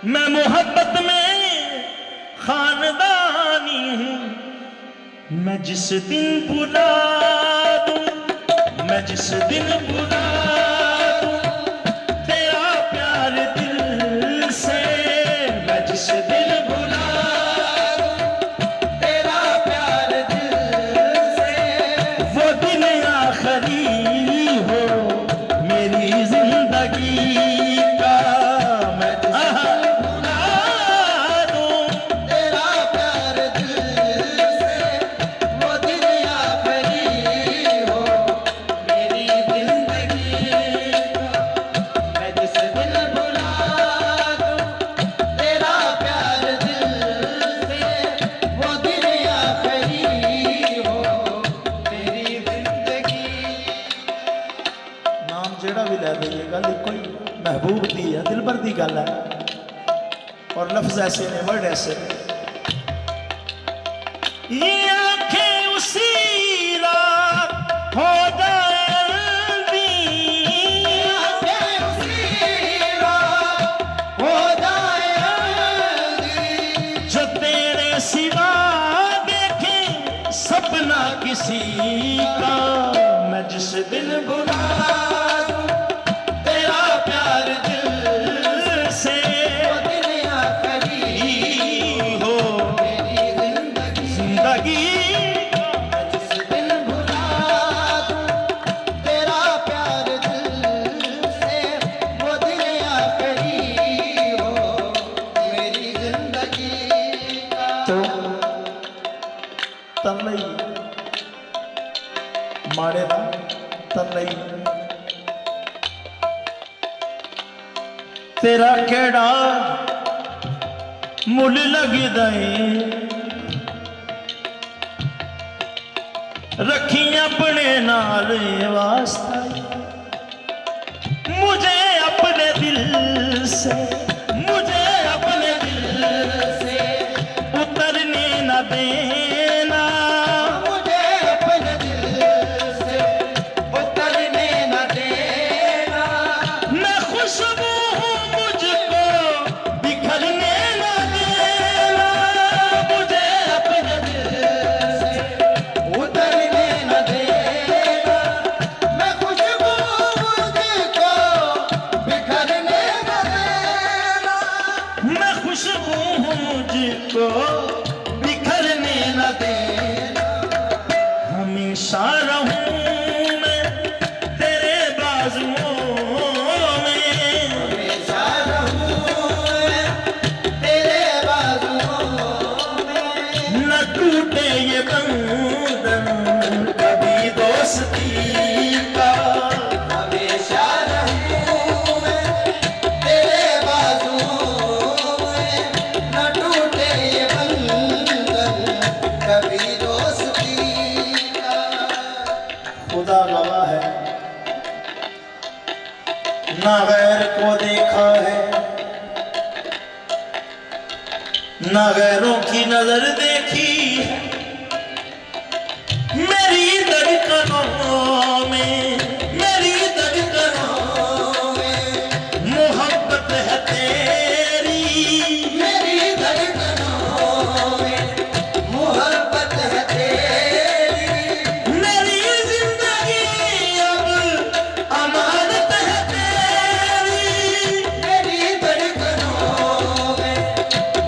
मैं मोहब्बत में खानदानी हूं। मैं जिस दिन बुला दूं, मैं जिस दिन बुला दूं, तेरा प्यार महबूब दी है, दिलबर दी गल है। और लफ्ज ऐसे ने, वर्ड ऐसे ने। ये आंखें उसी रात हो जाएंगी, आंखें उसी रात हो जाएंगी, जो तेरे सिवा देखे सपना किसी का। मैं जिस दिन बुला दूं तेरा प्यार दिल से, वो दिन आखिरी हो मेरी जिंदगी। जिंदगी। मैं जिस दिन भुला दूं तेरा प्यार दिल से, वो दिन आखिरी हो मेरी जिंदगी का। तो तरलई माड़े दा तरलई तेरा केड़ा मुल लगदा है, रखी अपने नाल वास्ता, मुझे अपने दिल से, मुझे अपने दिल से उतरने न देना। मुझे अपने दिल से उतरने न देना। मैं खुशबू हूँ मुझको बिखरने न देना। मुझे अपने दिल से उतरने न देना। मैं खुशबू मुझको बिखरने न देना। मैं खुशबू हूँ मुझको बिखरने न देना। हमेशा रहूं मैं तेरे बाजुओं में, हमेशा रहूं मैं तेरे बाजुओं में। न टूटे ये बंधन कभी दोस्ती का। हमेशा रहूं मैं तेरे बाजुओं में। न टूटे ये बंधन कभी दोस्ती का। खुदा गवाह है, ना गैर को देखा है, ना गैरों की नजर देखी है। मेरी धड़कनों में, मेरी धड़कनों में मोहब्बत है तेरी। मेरी धड़कनों में मोहब्बत है तेरी। मेरी जिंदगी अब अमानत है तेरी। मेरी धड़कनों में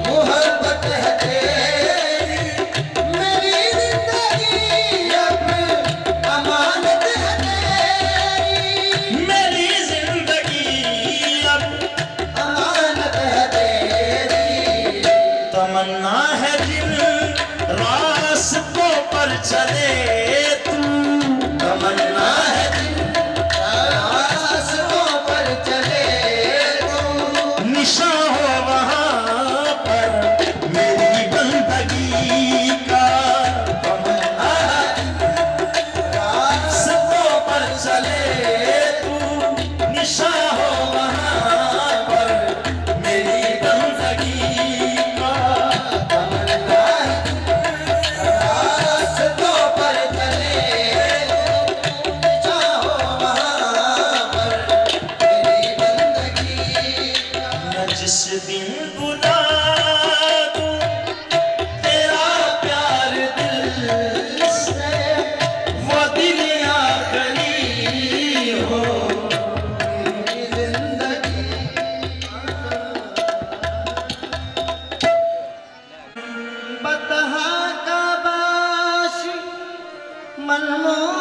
मोहब्बत है तेरी। मेरी जिंदगी अब अमानत है तेरी। मेरी जिंदगी अब अमानत है तेरी। तमन्ना है जिन रास्तों पर चले तू। तमन्ना है जिन रास्तों पर चले तू। निशान हो वहाँ पर मेरी बंदगी का। तमन्ना है रास्तों पर चले तू। निशान हो वहाँ पर मेरी बंदगी का। रास्तों पर चले तू। चाहो वहाँ पर मेरी बंदगी का। मैं जिस दिन बुला दूं तेरा प्यार दिल से, वो दिन आखिरी हो मेरी जिंदगी। बतहा का बाशी मनमोहन,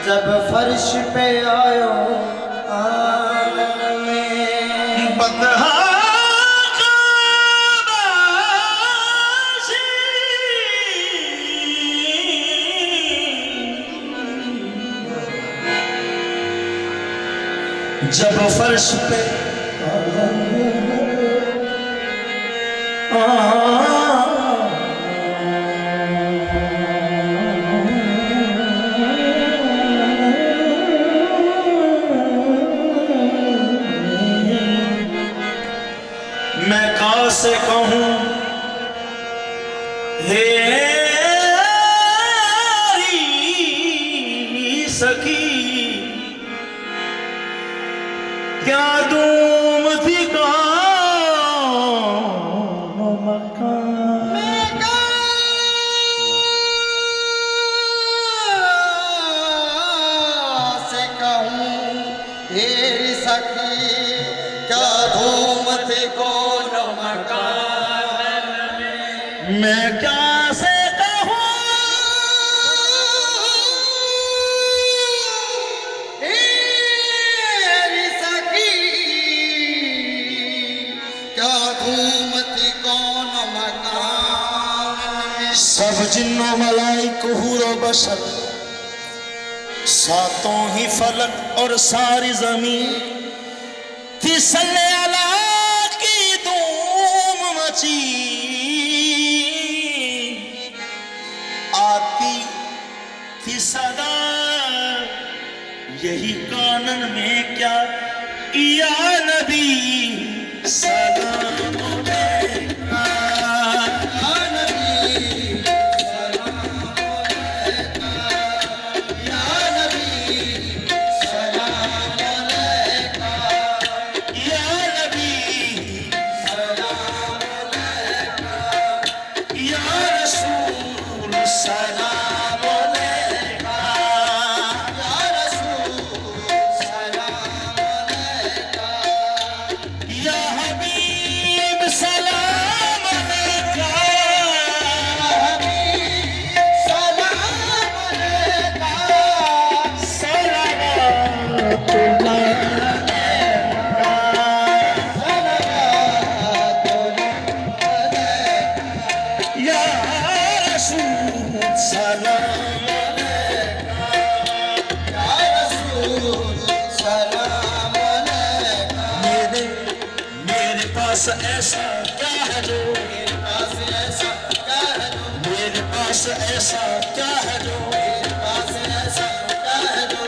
जब फर्श पे आयो आंगन में। बदहा जब फर्श पे से कहूं हे सखी क्या दूम थी मकान से कहूं तेरी सखी क्या धूम थी कौन मकान मैं क्या से कहूं तेरी सखी क्या धूम थी कौन मकान सब जिन्नो मलाइक हूरो बशर सातों ही फलक और सारी जमीन थी सल्ले अला की धूम मची आती थी सदा यही कानन में क्या या नबी सलाम अलैका ऐसा क्या है जो मेरे पास ऐसा क्या है जो मेरे पास ऐसा क्या है जो मेरे पास ऐसा क्या है जो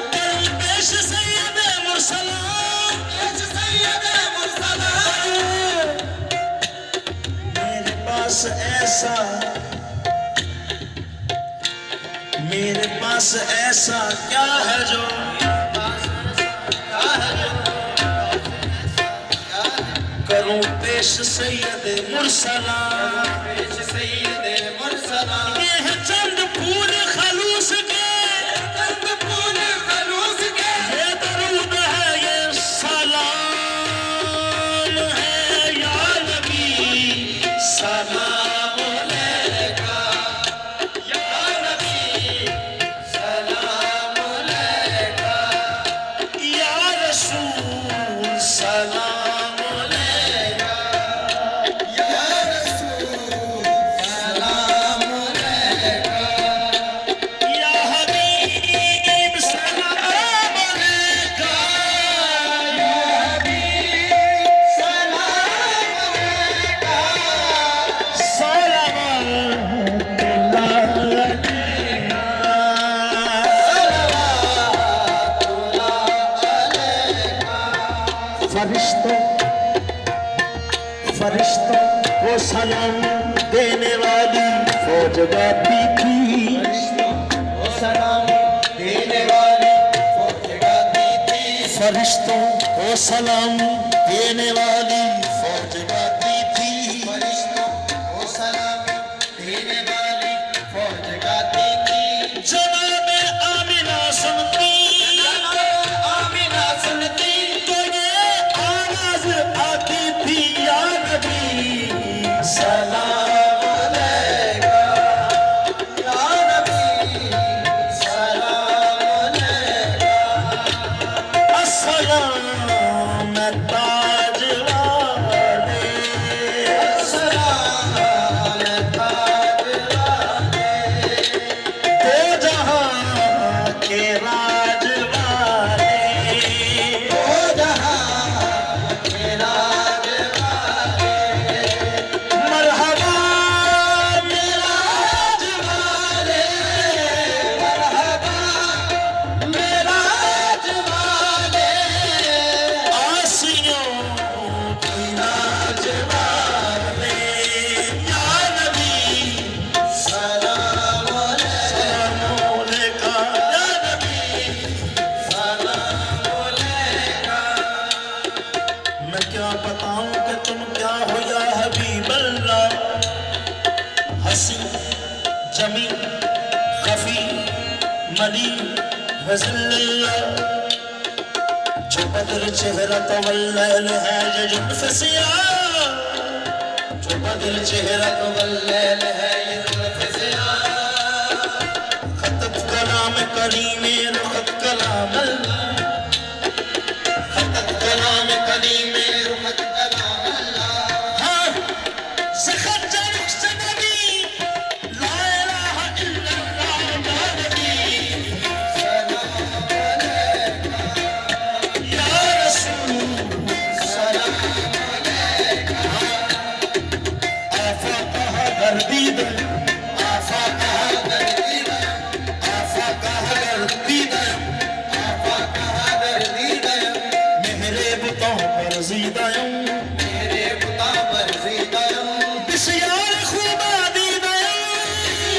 पेश सैयद मुरसलाम पेश सैयद मुरसलाम मेरे पास ऐसा क्या है जो करूं पेश सैयद मुरसलाम पेश सैयद मुरसलाम ये है चंद फूल खलूस के चंद फूल खलूस के ये दरूद है ये सलाम है या नबी सलाम अलैका या नबी सलाम अलैका या रसूल सलाम फरिश्तों को सलाम देने वाली फौज गाती थी फरिश्तों को सलाम देने वाली फौज गाती थी फरिश्तों को सलाम देने वाली फौज गाती थी फरिश्तों को सलाम देने वाली फौज गाती थी जनाब आमिना सुनती तो ये आवाज आती थी या नबी सलाम अलैका या नबी सलाम अलैका अस्सलाम ताज वाले अस्सलाम ताज वाले दो जहां के राज वाले दो जहां के राज वाले मरहबा मेराज वाले मरहबा मेराज वाले आसियों जमी खफी मली वज़िल्ला जो बदर चेहरा तो वल्लैल है ये जुल्फ़ सिया जो बदल चेहरा तो वल्लैल है ये जुल्फ़ सिया खतत कलाम करीमे रुखत कलाम खतत कलाम कलीमे रुखत कलाम अल्लाह हाँ ज़खत जानुक सनबी ला इलाहा इल्लल्लाह या नबी या रसूल आफा कहा गर्दीद आफा कहा गर्दीद आफा कहा गर्दीद मेरे बुतों पर ज़ीदायम मेरे खुदा पर ज़ीदायम बिस्यार खुदा दीदायम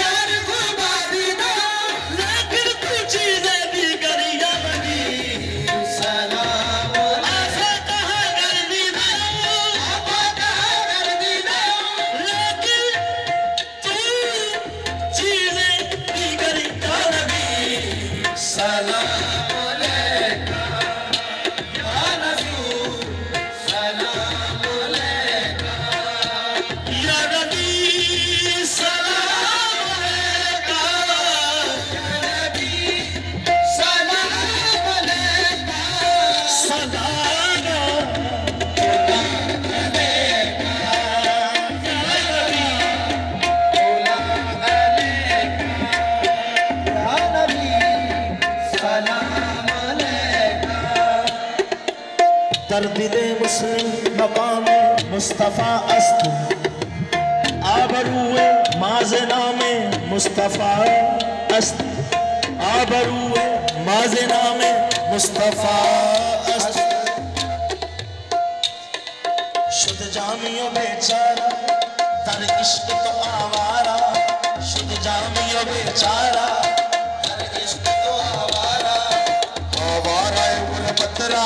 यार खुदा दीदायम लेकिन तू चीज़ें दीगर या नबी सलाम आफा कहा गर्दीदायम आफा कहा कर दीदायम लेकिन तू चीज़ें दीगर या नबी सलाम अलैका या नबी सलाम अलैका या नबी सलाम अलैका नबी सलाम अलैका या नबी सलाम अलैका दर्द मुस्लिम मकाम मुस्तफ़ा अस्त आबरूए माज़े नामे मुस्तफ़ा अस्त आबरूए माज़े नामे मुस्तफ़ा अस्त शुद जामियो बेचारा तर इश्क तो आवारा शुद जामियो बेचारा हर इश्क तो आवारा आवारा गुरबतरा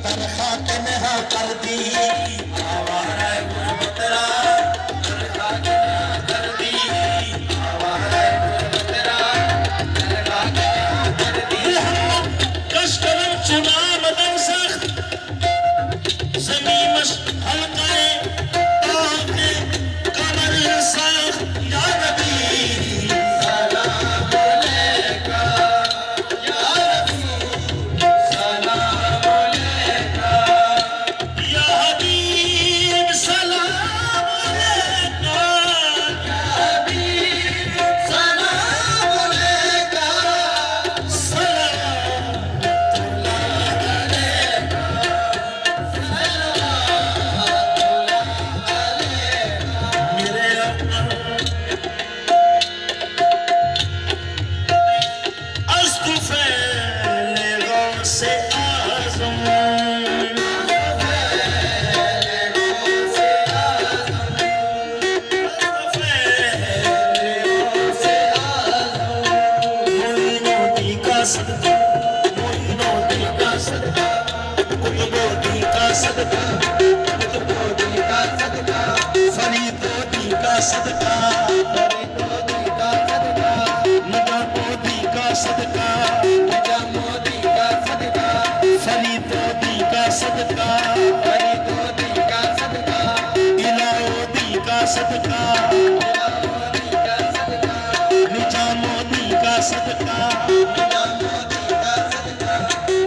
तर खातिन हा कर दी आवारा गुरबतरा तर खातिन हा कर दी आवारा गुरबतरा तर खातिन हा कर दी कश्करम चुना मदन सख्त ज़मीमश हल्क़े ताक़े कमर सख्त या नबी सलाम अलैका या रसूल सलाम अलैका या हबीब सलाम अलैका हबीब सलाम अलैका सदका मोदी का सदका नगा मोदी का सदका मोदी का सदका फरीद मोदी का सदका मोदी का सदका इलाउद्दीन का सदका मोदी का सदका निजाम मोदी का सदका मोदी का सदका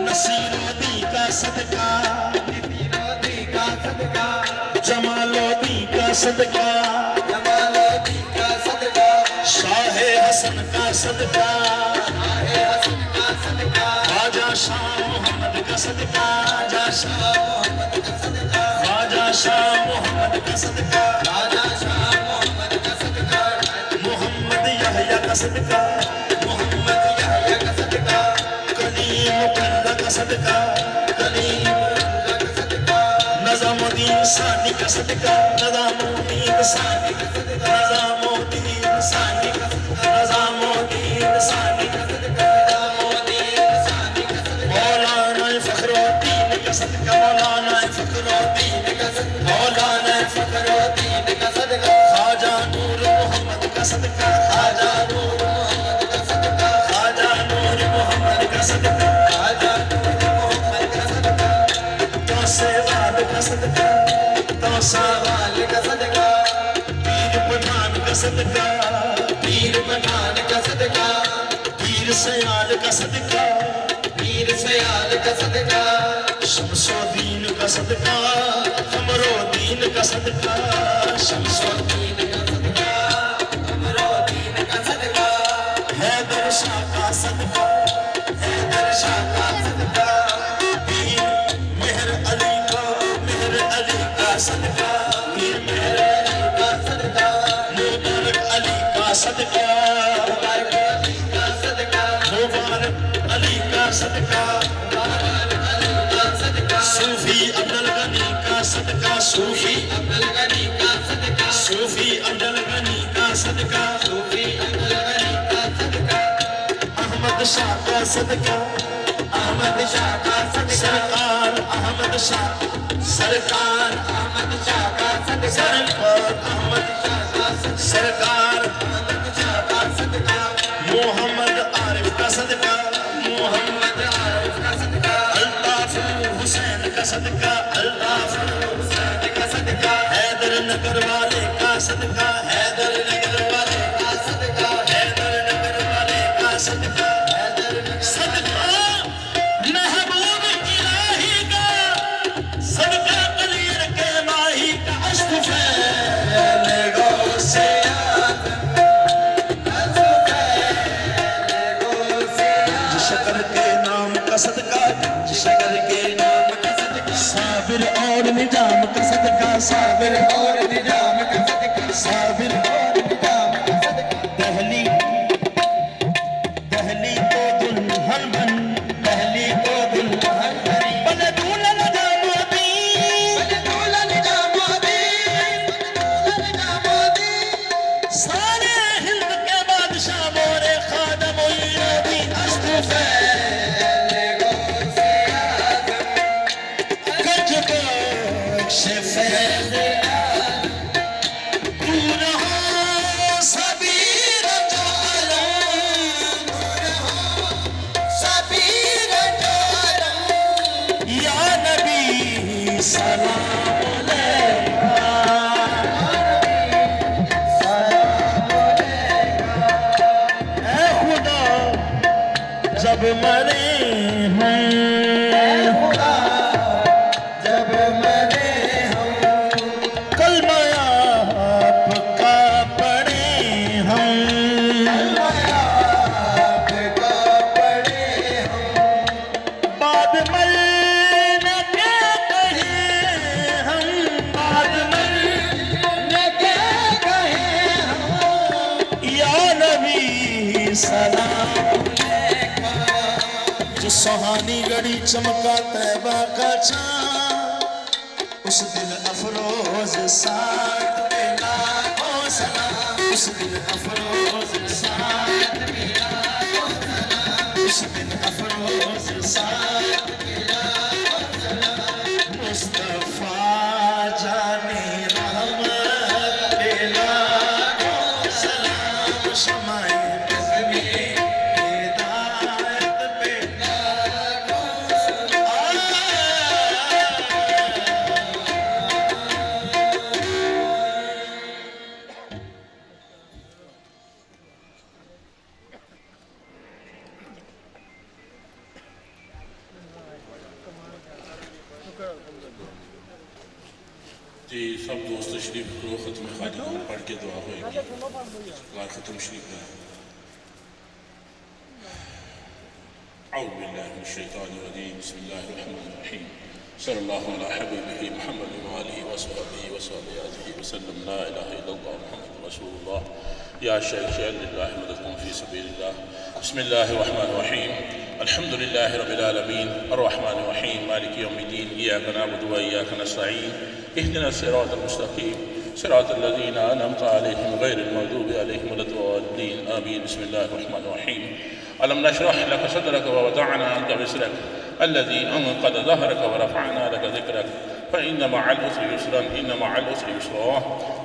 नसीरुद्दीन का सदका मोदी का सदका जमालुद्दीन का सदका जमालुद्दीन का सदका शाह हसन का सदका शाहे हसन का सदका ख्वाजा शाह मोहम्मद का सदका ख्वाजा शाह मोहम्मद का सदका ख्वाजा शाह मोहम्मद का सदका राजा शाह मोहम्मद का सदका मोहम्मद यहया का सदका मोहम्मद यहया का सदका कलीम मुकल्ला का सदका कलीम अल्लाह का सदका नज़ामुद्दीन सानी का सदका नज़ामुद्दीन सानी का सदका नज़ामुद्दीन सानी का सदका नज़ामुद्दीन सानी का सदका मोदीन सानी का सदका मौलाना फखरुद्दीन का सदका मौलाना फखरुद्दीन का सदका मौलाना फखरुद्दीन का सदका ख्वाजा नूर मोहम्मद का सदका ख्वाजा सवाल का सदका, पीर पठान का सदका, पीर पठान का सदका, पीर सयाल का सदका, पीर सयाल का सदका, शमसोदीन का सदका, कमरोदीन का सदका, शमसुद्दीन का सदका, कमरुद्दीन का सदका, हैदर शाह का सदका, हैदर शाह का सदका, पीर मेहर अली का सदका, पीर मेहर अली का सदका, मुबारक अली का सदका, मुबारक अली का सदका, मुबारक अली का सदका, मुबारक अली का सदका, सूफी अब्दुल गनी का सदका, सूफी अब्दुल गनी का सदका, सूफी अब्दुल गनी का सदका, सूफी अब्दुल गनी का सदका, अहमद शाह का सदका, अहमद शाह का सदका, सरकार अहमद शाह, सरकार अहमद शाह का सदका, सरकार अहमद शाह का सदका, सरकार अहमद शाह का सदका, मोहम्मद आरिफ का सदका, मोहम्मद आरिफ का सदका, अल्ताफ हुसैन का सदका, अल्ताफ हुसैन का सदका, हैदर नगर वाले का सदका, हैदर नगर वाले का सदका, हैदर नगर वाले का सदका, हैदर सदका महबूब इलाही का सदका, कलीर के माही का अश्तफे से शकर के नाम का सदका, शकर के नाम का सदका, साबिर और निजाम का सदका, साबिर और निजाम का सदका, साबिर और निजाम का सदका, दहली दहली तो दुल्हन बन, दहली तो दुल्हन हरी बन दुल्हन जामोदी, बजदूल निजामुद्दीन, बजदूल निजामुद्दीन, सारे हिंद के बादशाह मोरे खादम मोदी अश्तफे गज बख्श फैज़ दूर हो सबीर जालम, सबीर जालम, या नबी सलाम अलैका, ऐ खुदा जब मरे हैं, खुदा जब मरे हम, कलमा आपका पढ़े हम, आपका पढ़े हम, बाद मरने के कहे हम, बाद न क्या कहे हम, या नबी सलाम अलैका, जो सुहानी घड़ी चमका तैबा का चाँद, उस दिल अफरोज साथ मिला ओ सलाम, उस दिल अफरोज साथ मिला ओ सलाम, उस दिल अफरोज साथ मिला ओ सलाम, मुस्तफा जाने रहमत मिला ओ सलाम, शमाए बज़्मी हिदायत पे जी सब दोस्त शरीफ को ख़त्म ख़ातिमा पढ़ के दुआ होएगी। ख़त्म शरीफ में औज़ु बिल्लाहि मिनश शैतानिर रजीम, बिस्मिल्लाहिर रहमानिर रहीम, सल्लल्लाहु अला हबीबिही मुहम्मद व आलिहि व सहबिही व सल्लल्लाहु वसल्लम, ला इलाहा इल्लल्लाह मुहम्मदुर रसूलुल्लाह, या शैख़ लिल्लाहि मददकुम फी सबीलिल्लाह, बिस्मिल्लाहिर रहमानिर रहीम, अल्हम्दुलिल्लाहि रब्बिल आलमीन, अर्रहमानिर रहीम, मालिकि यौमिद्दीन, इय्याका नअबुदु व इय्याका नस्तईन, इहदिना सिरातल मुस्तक़ीम, सिरातल लज़ीना अनअमता अलैहिम गैरिल मग़दूबि अलैहिम वलद्दाल्लीन, आमीन। बिस्मिल्लाहिर रहमानिर रहीम, अलम नशरह लक सदरक व वदअना अन्का विज़रक अल्लज़ी अंक़ज़ ज़हरक व रफ़अना लक ज़िक्रक फ़इन्न मअल उसरि युस्रन इन्न मअल उसरि युस्रा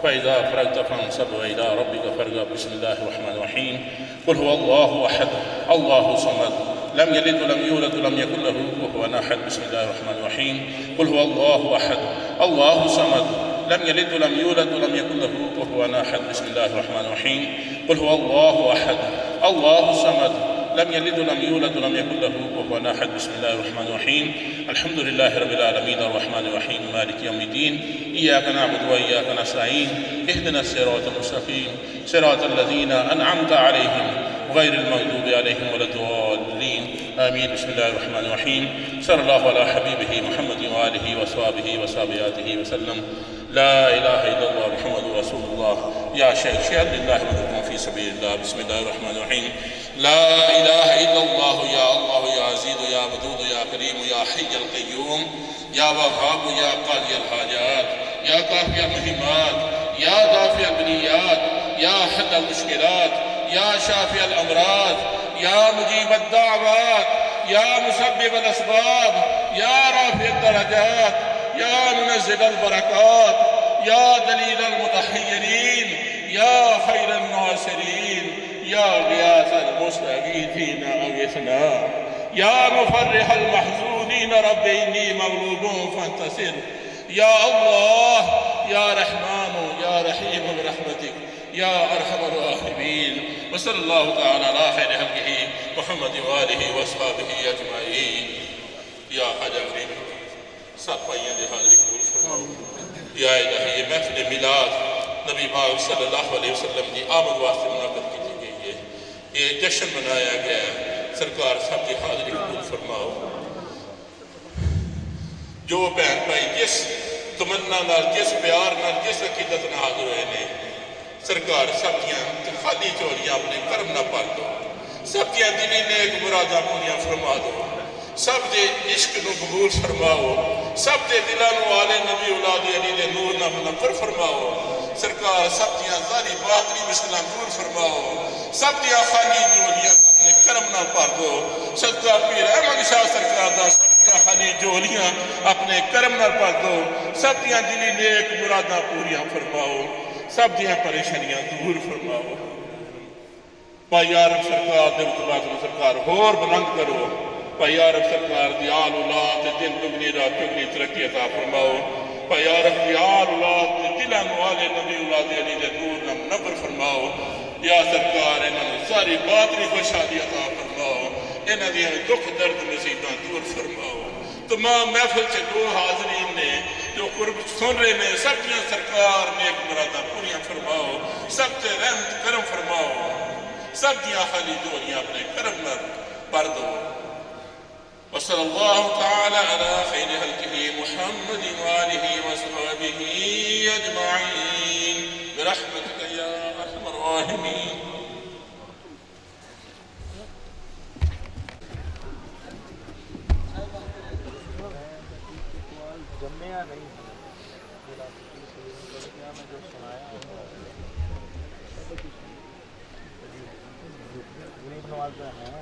फ़इज़ा फ़रग़्त फ़ंसब व इला रब्बिक फ़रग़ब। बिस्मिल्लाहिर रहमानिर रहीम, क़ुल हुवल्लाहु अहद अल्लाहु समद लम यलिद वलम यूलद वलम यकुल लहू कुफुवन अहद। बिस्मिल्लाहिर रहमानिर रहीम, क़ुल हुवल्लाहु अहद अल्लाहु समद लम यलिद वलम यूलद वलम यकुल लहू कुफुवन अहद। बिस्मिल्लाहिर रहमानिर रहीम। कुल हुवल्लाहु अहद अल्लाहु समद लम यलिद वलम यूलद वलम यकुल लहू कुफुवन अहद। बिस्मिल्लाहिर रहमानिर रहीम। अल्हम्दुलिल्लाहि रब्बिल आलमीन अर्रहमानिर रहीम मालिकि यौमिद्दीन इय्याका नअबुदु व इय्याका नस्तईन इहदिनस सिरातल मुस्तक़ीम सिरातल लज़ीना अनअमता अलैहिम गैरिल मग़दूबि अलैहिम वलद्दॉल्लीन आमीन। बिस्मिल्लाहिर रहमानिर रहीम। सल्लल्लाहु अला हबीबिही मुहम्मदिन व आलिहि व सहबिही व सहबियातिही वसल्लम। ला इलाहा इल्लल्लाह मुहम्मदुर रसूलुल्लाह या शहीद लिल्लाहि व फी सबीलिल्लाह। बिस्मिल्लाहिर रहमानिर रहीम। ला इलाहा इल्लल्लाह या अल्लाह या अज़ीज़ या वदूद या करीम या हय्युल क़य्यूम या वहाब या क़ादियल हाजात या काफ़ियल मुहिम्मात या दाफ़ियल बलियात या हल्लल मुश्किलात या शाफ़ियल अमराज़ या मुजीबद दाअवात या मुसब्बिबल असबाब या राफ़िअद दरजात या मुनज़्ज़िलल बरकात या दलीलल मुतहय्यरीन या खैरन नासिरीन या गियासल मुस्तगीथीन अगिथना या मुफर्रिहल महज़ूनीन रब्बि इन्नी मग़लूबुन फंतसिर। या अल्लाह या रहमान या रहीम बिरहमतिक या अरहमर राहिमीन। व सल्लल्लाहु तआला अला खैरि खल्क़िही मुहम्मद व आलिहि व अस्हाबिही अजमईन। या हज़रत सब भाइयों की हाज़िरी कबूल फरमाओ। या इलाही महफ़िल मिलाद नबी पाक सल्लल्लाहु अलैहि वसल्लम की आमद वास्ते मुनाक़िद की गई है। ये जश्न मनाया गया है। सरकार सब की हाज़िरी कबूल फरमाओ। जो भैन भाई जिस तमन्ना नाल जिस प्यार नाल जिस अकीदत नाल हाज़िर हुए ने सरकार सब दियां खाली झोलियां अपने करम नाल भर दो। सब दियां दिली नेक मुरादां पूरियां फरमा दो। सब दे इश्क नूं कबूल फरमाओ। सब दे दिलां नूं आले नबी औलाद अली दे नूर नाल मुनव्वर फरमाओ। सरकार सब दियां ज़ाहिरी बातिनी मुश्किलां दूर फरमाओ। सब दियां खाली झोलियां अपने करम नाल भर दो। सदका पीर अहमद शाह सरकार दा सब दियां खाली झोलियां अपने करम नाल भर दो। सब दियां दिली नेक मुरादां पूरियां फरमाओ। सब दियां परेशानियां दूर फरमाओ। भाई आरब सरकार दे रुतबा को सरकार होर बुलंद करो। भाई आरब सरकार दी आल औलाद दिन दुगनी रात चुगनी तरक्की अता फरमाओ। भाई आरब दी आल औलाद दिलां नूं आले नबी औलाद अली दे नूर नाल मुनव्वर फरमाओ। या सरकार इन्हां सारी बातनी खुशहाली अता फरमाओ। इन्हां दी दुख दर्द मुसीबतां दूर फरमाओ। तमाम महफिल से जो हाज़रीन ने जो कुर्ब सुन रहे ने सब दियां सरकार नेक मुरादां पूरियां फरमाओ। सब ते रहमत करम फरमाओ। सब दियां खाली झोलियां अपने करम नाल भर दो। वसल्लल्लाहु तआला अला खैरि खल्क़िही मुहम्मद व आलिहि व अस्हाबिही अजमईन बिरहमतिक या अरहमर राहिमीन। जम्मिया नहीं जो सुनाया गरीब नवाज है